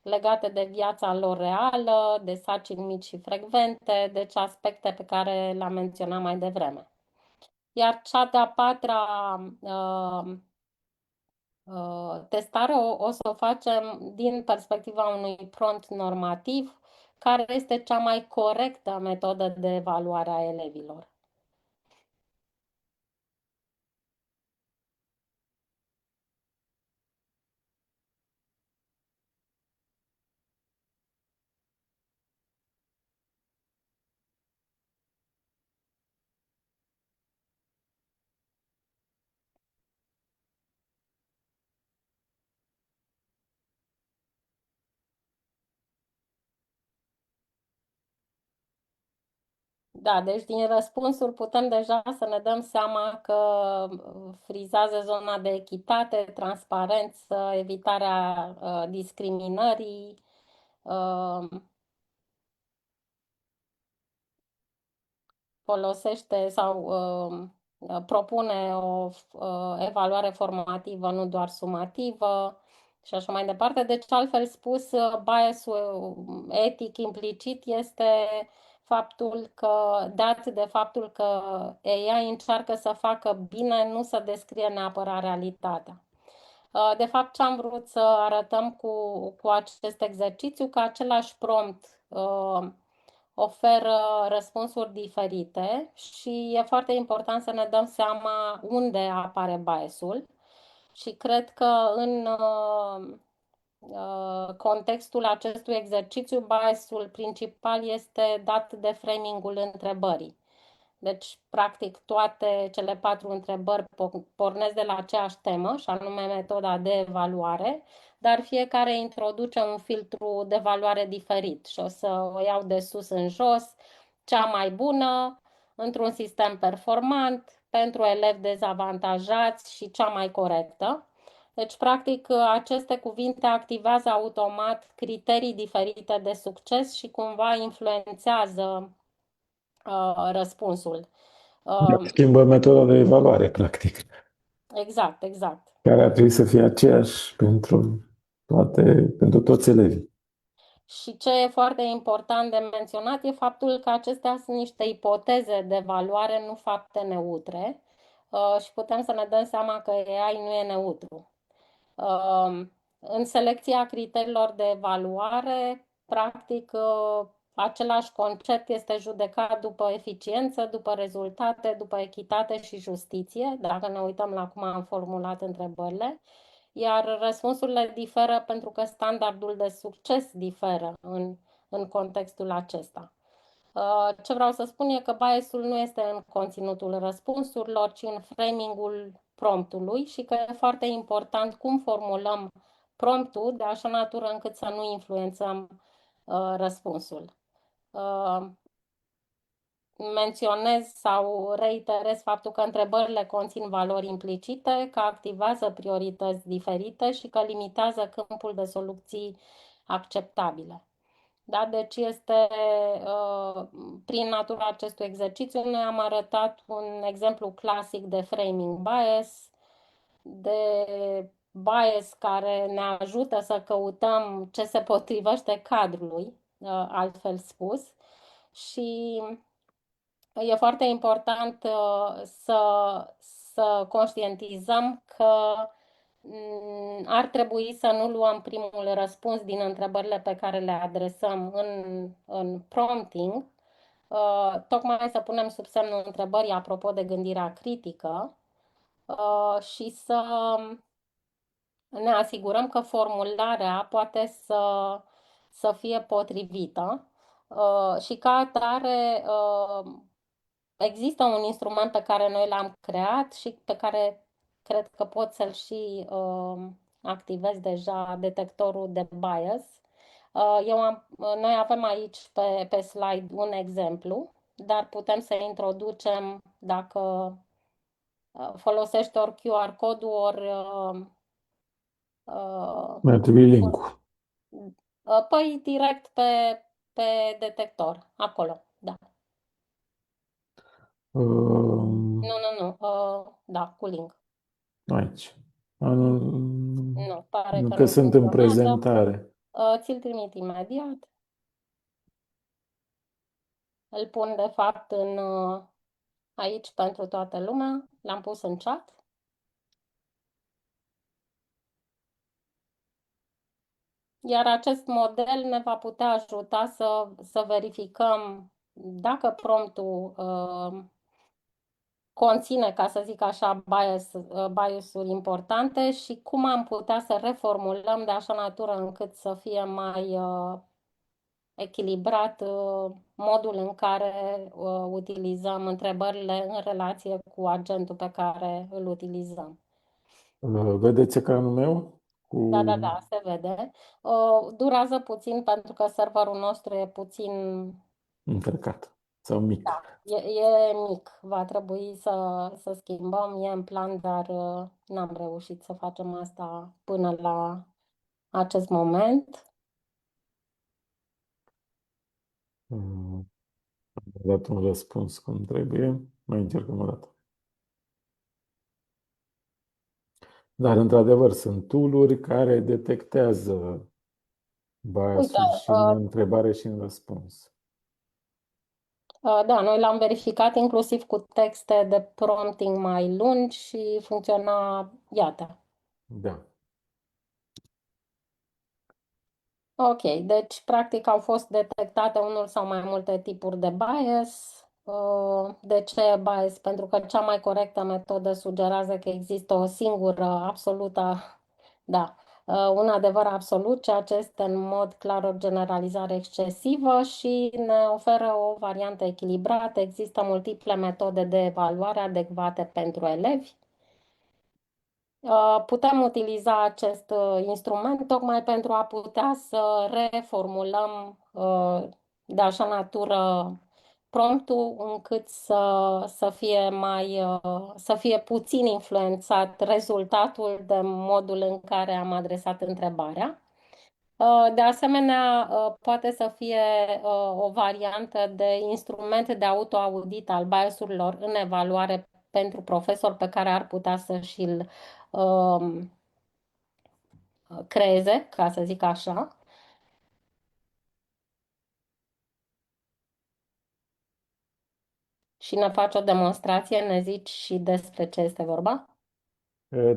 Legate de viața lor reală, de sarcini mici și frecvente, deci aspecte pe care le-am menționat mai devreme. Iar cea de-a patra testare o să o facem din perspectiva unui prompt normativ, care este cea mai corectă metodă de evaluare a elevilor. Da, deci din răspunsuri putem deja să ne dăm seama că frizează zona de echitate, transparență, evitarea discriminării, uh, folosește sau propune o evaluare formativă, nu doar sumativă și așa mai departe. Deci, altfel spus, biasul etic implicit este faptul că, dat de faptul că AI încearcă să facă bine, nu să descrie neapărat realitatea. De fapt, ce am vrut să arătăm cu acest exercițiu, că același prompt oferă răspunsuri diferite și e foarte important să ne dăm seama unde apare biasul și cred că în contextul acestui exercițiu, biasul principal este dat de framingul întrebării. Deci, practic, toate cele 4 întrebări pornesc de la aceeași temă, și anume metoda de evaluare, dar fiecare introduce un filtru de evaluare diferit și o să o iau de sus în jos, cea mai bună, într-un sistem performant, pentru elevi dezavantajați și cea mai corectă. Deci, practic, aceste cuvinte activează automat criterii diferite de succes și cumva influențează răspunsul. Da, schimbă metoda de evaluare, practic, Exact, exact. care ar trebui să fie aceeași pentru toți elevii. Și ce e foarte important de menționat e faptul că acestea sunt niște ipoteze de evaluare, nu fapte neutre, și putem să ne dăm seama că AI nu e neutru. În selecția criteriilor de evaluare, practic, același concept este judecat după eficiență, după rezultate, după echitate și justiție, dacă ne uităm la cum am formulat întrebările, iar răspunsurile diferă pentru că standardul de succes diferă în contextul acesta. Ce vreau să spun e că biasul nu este în conținutul răspunsurilor, ci în framingul promptului și că e foarte important cum formulăm promptul de așa natură încât să nu influențăm răspunsul. Uh, Menționez sau reiterez faptul că întrebările conțin valori implicite, că activează priorități diferite și că limitează câmpul de soluții acceptabile. Da? Deci este, prin natura acestui exercițiu, noi am arătat un exemplu clasic de framing bias, de bias care ne ajută să căutăm ce se potrivește cadrului, altfel spus, și e foarte important să conștientizăm că ar trebui să nu luăm primul răspuns din întrebările pe care le adresăm în prompting, tocmai să punem sub semnul întrebării apropo de gândirea critică și să ne asigurăm că formularea poate să să fie potrivită și ca atare există un instrument pe care noi l-am creat și pe care cred că pot să-l și activez deja, detectorul de bias. Noi avem aici pe slide un exemplu, dar putem să introducem dacă folosești ori QR codul, ori uh, Mi-ar trebui link-ul. păi direct pe detector, acolo, da. Nu, nu, nu, da, cu link. Aici. Nu, Nu, pare nu că că nu sunt în funcționează. prezentare. Ți-l trimit imediat. Îl pun de fapt aici pentru toată lumea. L-am pus în chat. Iar acest model ne va putea ajuta să verificăm dacă promptul conține, ca să zic așa, bias-uri importante și cum am putea să reformulăm de așa natură încât să fie mai echilibrat modul în care utilizăm întrebările în relație cu agentul pe care îl utilizăm. Vedeți ecranul meu? Cu Da, da, da, se vede. Durează puțin pentru că serverul nostru e puțin, încărcat sau mic. e mic. Va trebui să schimbăm, e în plan, dar n-am reușit să facem asta până la acest moment. Am dat un răspuns cum trebuie. Mai încercăm o dată. Dar, într-adevăr, sunt tool-uri care detectează Uite, bias-uri și în întrebare și în răspuns. Da, noi l-am verificat inclusiv cu texte de prompting mai lungi și funcționa, iată. Da. Ok, deci practic au fost detectate unul sau mai multe tipuri de bias. De ce bias? Pentru că cea mai corectă metodă sugerează că există o singură absolută, da, un adevăr absolut, ceea ce este în mod clar o generalizare excesivă și ne oferă o variantă echilibrată. Există multiple metode de evaluare adecvate pentru elevi. Putem utiliza acest instrument tocmai pentru a putea să reformulăm de așa natură promptul încât să fie să fie puțin influențat rezultatul de modul în care am adresat întrebarea. De asemenea, poate să fie o variantă de instrument de autoaudit al biasurilor în evaluare pentru profesor pe care ar putea să și-l um, creeze, ca să zic așa. Și ne faci o demonstrație, ne zici și despre ce este vorba?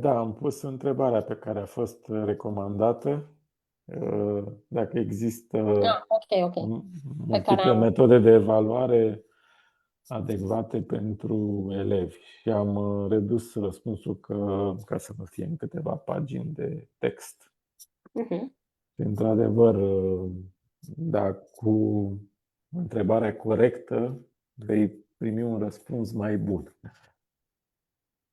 Da, am pus întrebarea pe care a fost recomandată. Dacă există Ah, ok, ok. Pe care multiple am... metode de evaluare adecvate pentru elevi și am redus răspunsul ca să nu fie în câteva pagini de text. Mhm. Și, într-adevăr, da, cu întrebarea corectă vei primi un răspuns mai bun.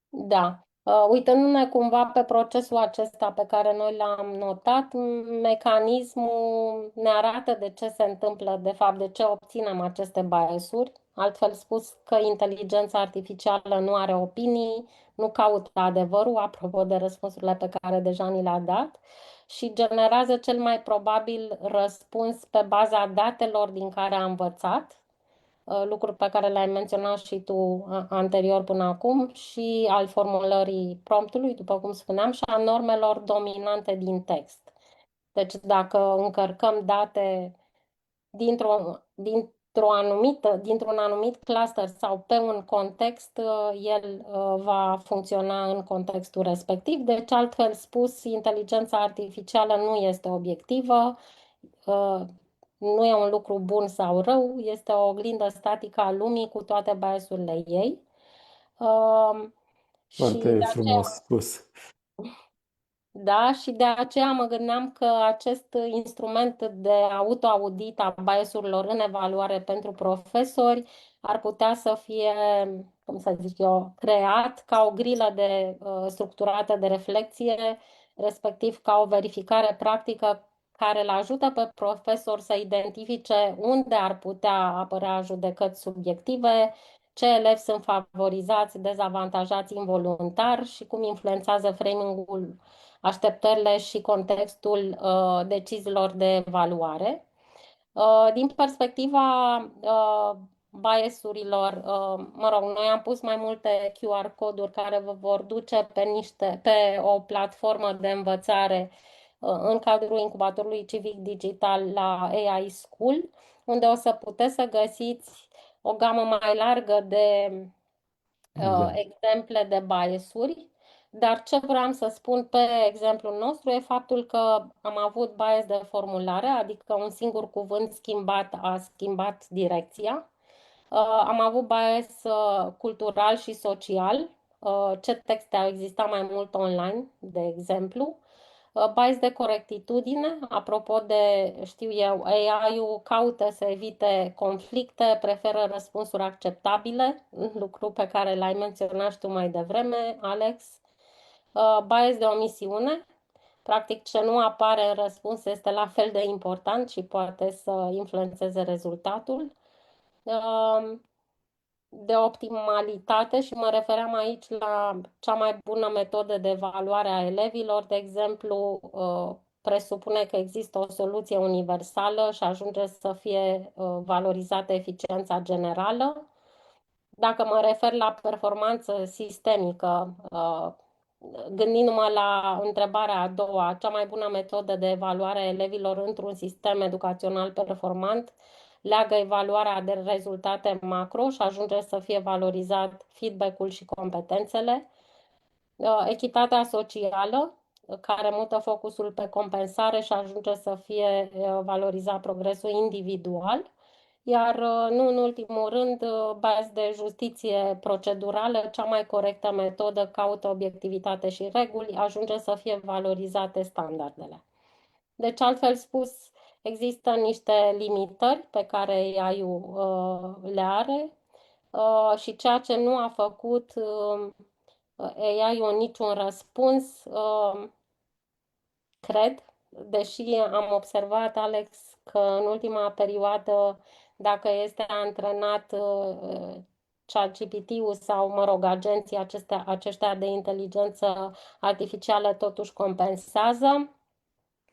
Da. Uitându-ne cumva pe procesul acesta pe care noi l-am notat, mecanismul ne arată de ce se întâmplă, de fapt, de ce obținem aceste biasuri. Altfel spus că inteligența artificială nu are opinii, nu caută adevărul, apropo de răspunsurile pe care deja ni le-a dat, și generează cel mai probabil răspuns pe baza datelor din care a învățat, lucruri pe care le-ai menționat și tu anterior până acum, și al formulării promptului, după cum spuneam, și a normelor dominante din text. Deci dacă încărcăm date dintr-un anumit cluster sau pe un context, el va funcționa în contextul respectiv. Deci, altfel spus, inteligența artificială nu este obiectivă, uh, nu e un lucru bun sau rău, este o oglindă statică a lumii cu toate biasurile ei. Uh, Și Foarte de frumos aceea spus. Da, și de aceea mă gândeam că acest instrument de autoaudit a biasurilor în evaluare pentru profesori ar putea să fie, cum să zic eu, creat ca o grilă structurată de reflexie, respectiv ca o verificare practică care îl ajută pe profesor să identifice unde ar putea apărea judecăți subiective, ce elevi sunt favorizați, dezavantajați involuntar și cum influențează framing-ul așteptările și contextul deciziilor de evaluare. Din perspectiva biasurilor, mă rog, noi am pus mai multe QR coduri care vă vor duce pe o platformă de învățare în cadrul incubatorului civic digital la AI School, unde o să puteți să găsiți o gamă mai largă de Exemple. exemple de biasuri, dar ce vreau să spun pe exemplul nostru e faptul că am avut bias de formulare, adică un singur cuvânt schimbat a schimbat direcția. Am avut bias cultural și social, ce texte au existat mai mult online, de exemplu. Bias de corectitudine, apropo de, știu eu, AI-ul caută să evite conflicte, preferă răspunsuri acceptabile, lucru pe care l-ai menționat și tu mai devreme, Alex. Bias de omisiune, practic ce nu apare în răspuns este la fel de important și poate să influențeze rezultatul. De optimalitate și mă refeream aici la cea mai bună metodă de evaluare a elevilor. De exemplu, presupune că există o soluție universală și ajunge să fie valorizată eficiența generală. Dacă mă refer la performanță sistemică, gândindu-mă la întrebarea a doua, cea mai bună metodă de evaluare a elevilor într-un sistem educațional performant, leagă evaluarea de rezultate macro și ajunge să fie valorizat feedback-ul și competențele. Echitatea socială, care mută focusul pe compensare și ajunge să fie valorizat progresul individual. Iar nu în ultimul rând, bază de justiție procedurală, cea mai corectă metodă caută obiectivitate și reguli, ajunge să fie valorizate standardele. Deci, altfel spus, există niște limitări pe care AI-ul le are și ceea ce nu a făcut AI-ul niciun răspuns, cred, deși am observat, Alex, că în ultima perioadă, dacă este antrenat ChatGPT-ul sau, mă rog, agenții aceștia de inteligență artificială totuși compensează.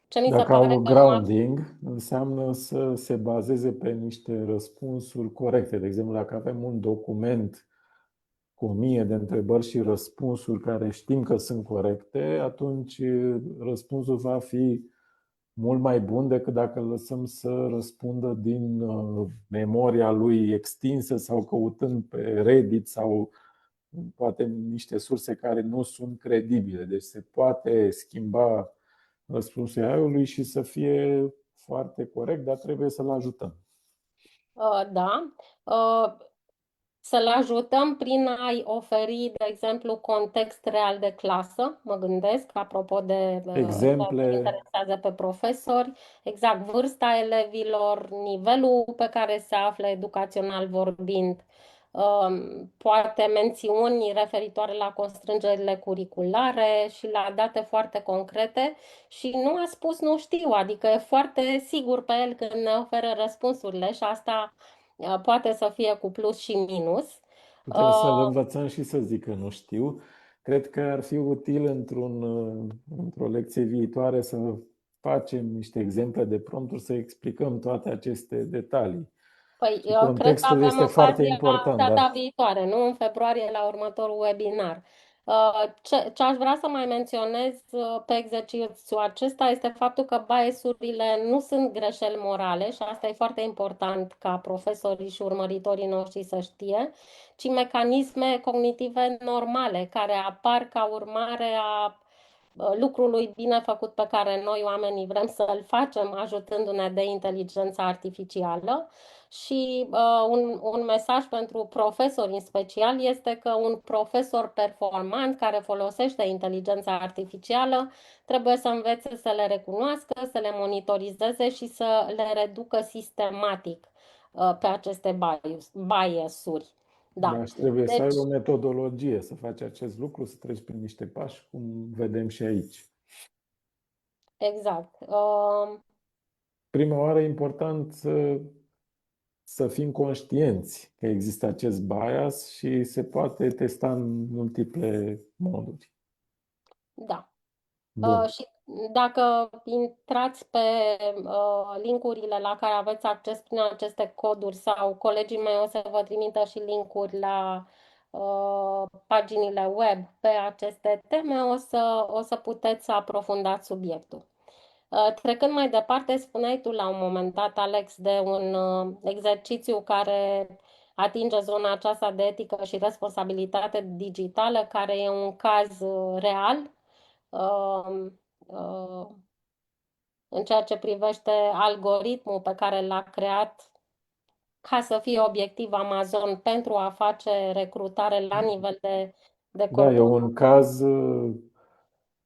Ce mi se Dacă au pare că nu a... grounding, înseamnă să se bazeze pe niște răspunsuri corecte. De exemplu, dacă avem un document cu 1000 de întrebări și răspunsuri care știm că sunt corecte, atunci răspunsul va fi mult mai bun decât dacă îl lăsăm să răspundă din memoria lui extinsă sau căutând pe Reddit sau poate niște surse care nu sunt credibile. Deci se poate schimba răspunsul AI-ului și să fie foarte corect, dar trebuie să-l ajutăm. Da. Să-l ajutăm prin a-i oferi, de exemplu, context real de clasă, mă gândesc, apropo de ceea ce Exemple. interesează pe profesori, exact vârsta elevilor, nivelul pe care se află educațional vorbind, poate mențiuni referitoare la constrângerile curriculare și la date foarte concrete și nu a spus nu știu, adică e foarte sigur pe el când ne oferă răspunsurile și asta poate să fie cu plus și minus. Putem să-l învățăm și să zică nu știu. Cred că ar fi util într-o lecție viitoare să facem niște exemple de prompturi, să explicăm toate aceste detalii. Păi, Și eu cred că contextul avem este foarte ocazia important, data da. viitoare, nu în februarie, la următorul webinar. Ce aș vrea să mai menționez pe exercițiul acesta este faptul că biasurile nu sunt greșeli morale și asta e foarte important ca profesorii și urmăritorii noștri să știe, ci mecanisme cognitive normale care apar ca urmare a lucrului bine făcut pe care noi oamenii vrem să-l facem ajutându-ne de inteligența artificială. Și un mesaj pentru profesori în special este că un profesor performant care folosește inteligența artificială trebuie să învețe să le recunoască, să le monitorizeze și să le reducă sistematic pe aceste bias-uri. Da. Da, și trebuie să ai Deci, o metodologie să faci acest lucru, să treci prin niște pași, cum vedem și aici. exact. Prima oară e important să fim conștienți că există acest bias și se poate testa în multiple moduri. Da. Bun. Și dacă intrați pe linkurile la care aveți acces prin aceste coduri sau colegii mei o să vă trimită și linkuri la paginile web pe aceste teme, o să puteți aprofundați subiectul. Trecând mai departe, spuneai tu la un moment dat, Alex, de un exercițiu care atinge zona aceasta de etică și responsabilitate digitală, care e un caz real uh, uh, în ceea ce privește algoritmul pe care l-a creat ca să fie obiectiv Amazon pentru a face recrutare la nivel de Da, e corporație. un caz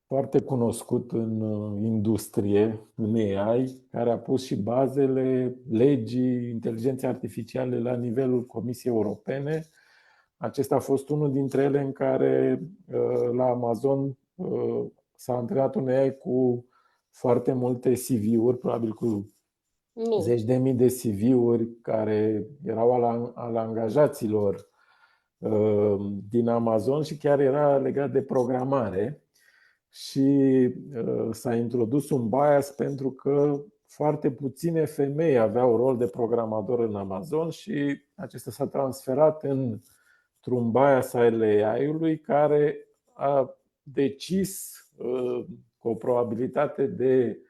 foarte cunoscut în industrie, în AI, care a pus și bazele legii inteligenței artificiale la nivelul Comisiei Europene. Acesta a fost unul dintre ele în care la Amazon s-a antrenat un AI cu foarte multe CV-uri, probabil cu Mii. zeci de mii de CV-uri care erau al angajaților din Amazon și chiar era legat de programare și s-a introdus un bias pentru că foarte puține femei aveau rol de programator în Amazon și acesta s-a transferat într-un bias al AI-ului care a decis cu o probabilitate de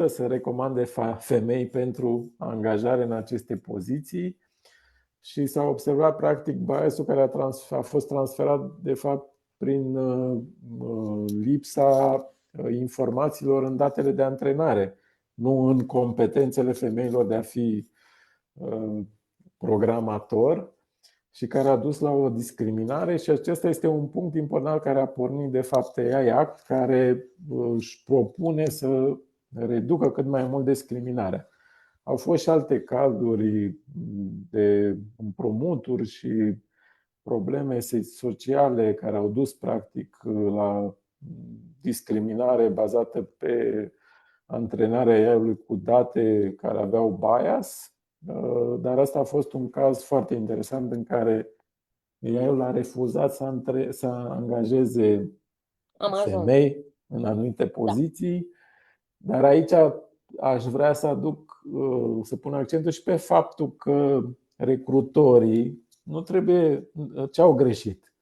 1% să recomande femei pentru angajare în aceste poziții și s-a observat practic biasul care a fost transferat de fapt prin lipsa informațiilor în datele de antrenare, nu în competențele femeilor de a fi programator și care a dus la o discriminare și acesta este un punct important care a pornit de fapt AI Act, care își propune să reducă cât mai mult discriminarea. Au fost și alte cazuri de împrumuturi și probleme sociale care au dus practic la discriminare bazată pe antrenarea AI-ului cu date care aveau bias, dar asta a fost un caz foarte interesant în care AI-ul a refuzat să angajeze Amazon. femei în anumite Da. poziții, dar aici aș vrea să să pun accentul și pe faptul că recrutorii nu trebuie, ce au greșit,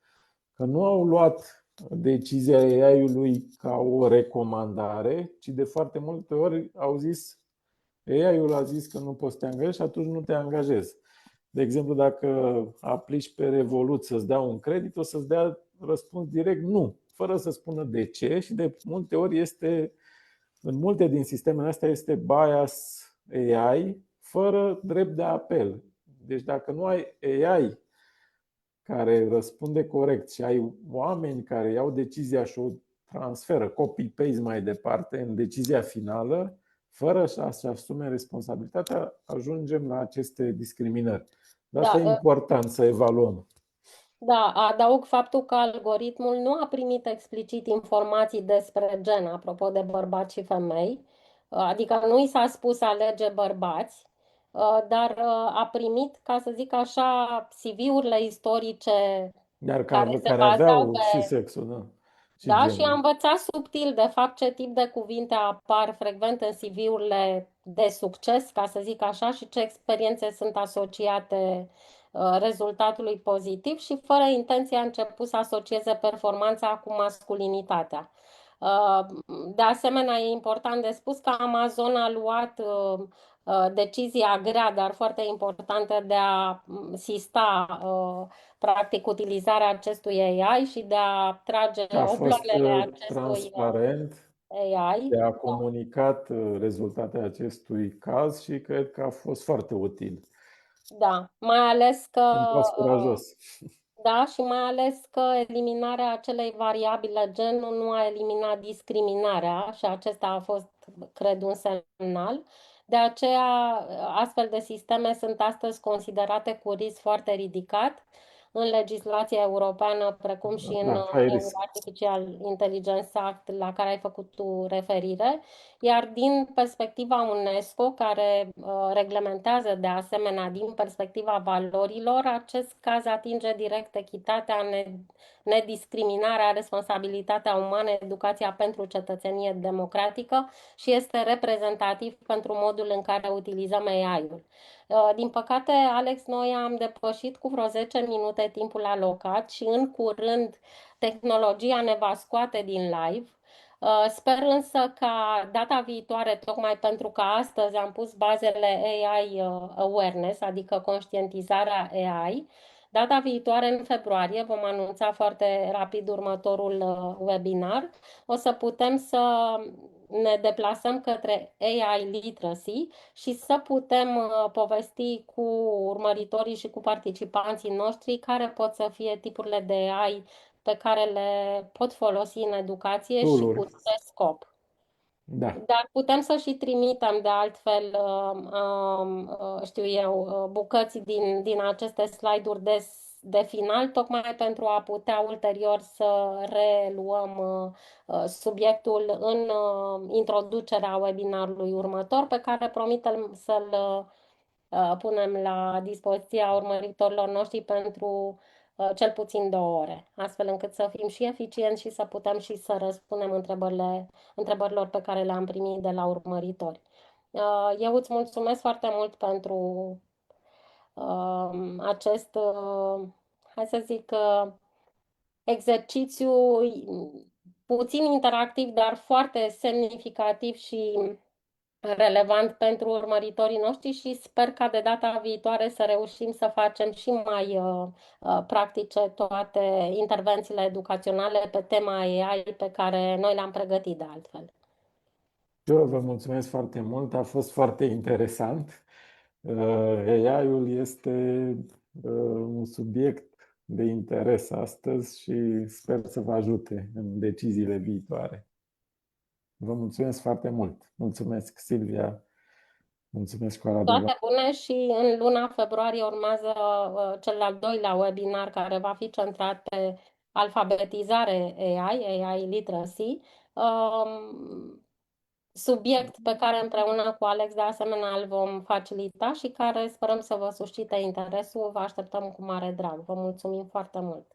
că nu au luat decizia AI-ului ca o recomandare, ci de foarte multe ori au zis, AI-ul a zis că nu poți să te angajezi și atunci nu te angajezi. De exemplu, dacă aplici pe Revolut să-ți dea un credit, o să-ți dea răspuns direct nu, fără să spună de ce și de multe ori în multe din sistemele astea este bias AI fără drept de apel. Deci dacă nu ai AI care răspunde corect și ai oameni care iau decizia și o transferă, copy-paste mai departe în decizia finală, fără să-și asume responsabilitatea, ajungem la aceste discriminări. De asta Da, e important să evaluăm. da, adaug faptul că algoritmul nu a primit explicit informații despre gen, apropo de bărbați și femei, adică nu i s-a spus alege bărbați, dar a primit, ca să zic așa, CV-urile istorice Iar care se care bazau aveau și pe. sexul, da, și Da, și a genul. învățat subtil, de fapt, ce tip de cuvinte apar frecvent în CV-urile de succes, ca să zic așa, și ce experiențe sunt asociate rezultatului pozitiv și fără intenție a început să asocieze performanța cu masculinitatea. Uh, De asemenea, e important de spus că Amazon a luat decizia grea, dar foarte importantă de a sista practic utilizarea acestui AI și de a trage A fost oploanele acestui transparent, AI. a comunicat rezultatele acestui caz și cred că a fost foarte util. Da, mai ales că Un pas curajos. da, și mai ales că eliminarea acelei variabile gen nu a eliminat discriminarea și acesta a fost, cred, un semnal. De aceea, astfel de sisteme sunt astăzi considerate cu risc foarte ridicat în legislația europeană, precum și în Da, high EU risk. Artificial Intelligence Act, la care ai făcut tu referire. Iar din perspectiva UNESCO, care reglementează de asemenea din perspectiva valorilor, acest caz atinge direct echitatea, nediscriminarea, responsabilitatea umană, educația pentru cetățenie democratică și este reprezentativ pentru modul în care utilizăm AI-ul. Din păcate, Alex, noi am depășit cu vreo 10 minute timpul alocat și în curând tehnologia ne va scoate din live. Sper însă ca data viitoare, tocmai pentru că astăzi am pus bazele AI awareness, adică conștientizarea AI, data viitoare, în februarie, vom anunța foarte rapid următorul webinar. O să putem să ne deplasăm către AI literacy și să putem povesti cu urmăritorii și cu participanții noștri care pot să fie tipurile de AI pe care le pot folosi în educație și cu Tool-uri. ce scop. Da. Dar putem să și trimitem de altfel, știu eu, bucăți din aceste slide-uri de final, tocmai pentru a putea ulterior să reluăm subiectul în introducerea webinarului următor, pe care promitem să-l punem la dispoziția urmăritorilor noștri pentru cel puțin 2 ore, astfel încât să fim și eficienți și să putem și să răspundem întrebărilor pe care le-am primit de la urmăritori. Eu îți mulțumesc foarte mult pentru acest, hai să zic, exercițiu puțin interactiv, dar foarte semnificativ și relevant pentru urmăritorii noștri și sper ca de data viitoare să reușim să facem și mai practice toate intervențiile educaționale pe tema AI pe care noi le-am pregătit de altfel. Eu vă mulțumesc foarte mult, a fost foarte interesant. AI-ul este un subiect de interes astăzi și sper să vă ajute în deciziile viitoare. Vă mulțumesc foarte mult. Mulțumesc, Silvia. Mulțumesc, Școala de Toate bune și în luna februarie urmează cel al doilea webinar care va fi centrat pe alfabetizare AI, AI literacy, subiect pe care împreună cu Alex de asemenea îl vom facilita și care sperăm să vă suscite interesul. Vă așteptăm cu mare drag. Vă mulțumim foarte mult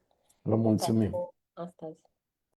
Vă mulțumim. pentru astăzi.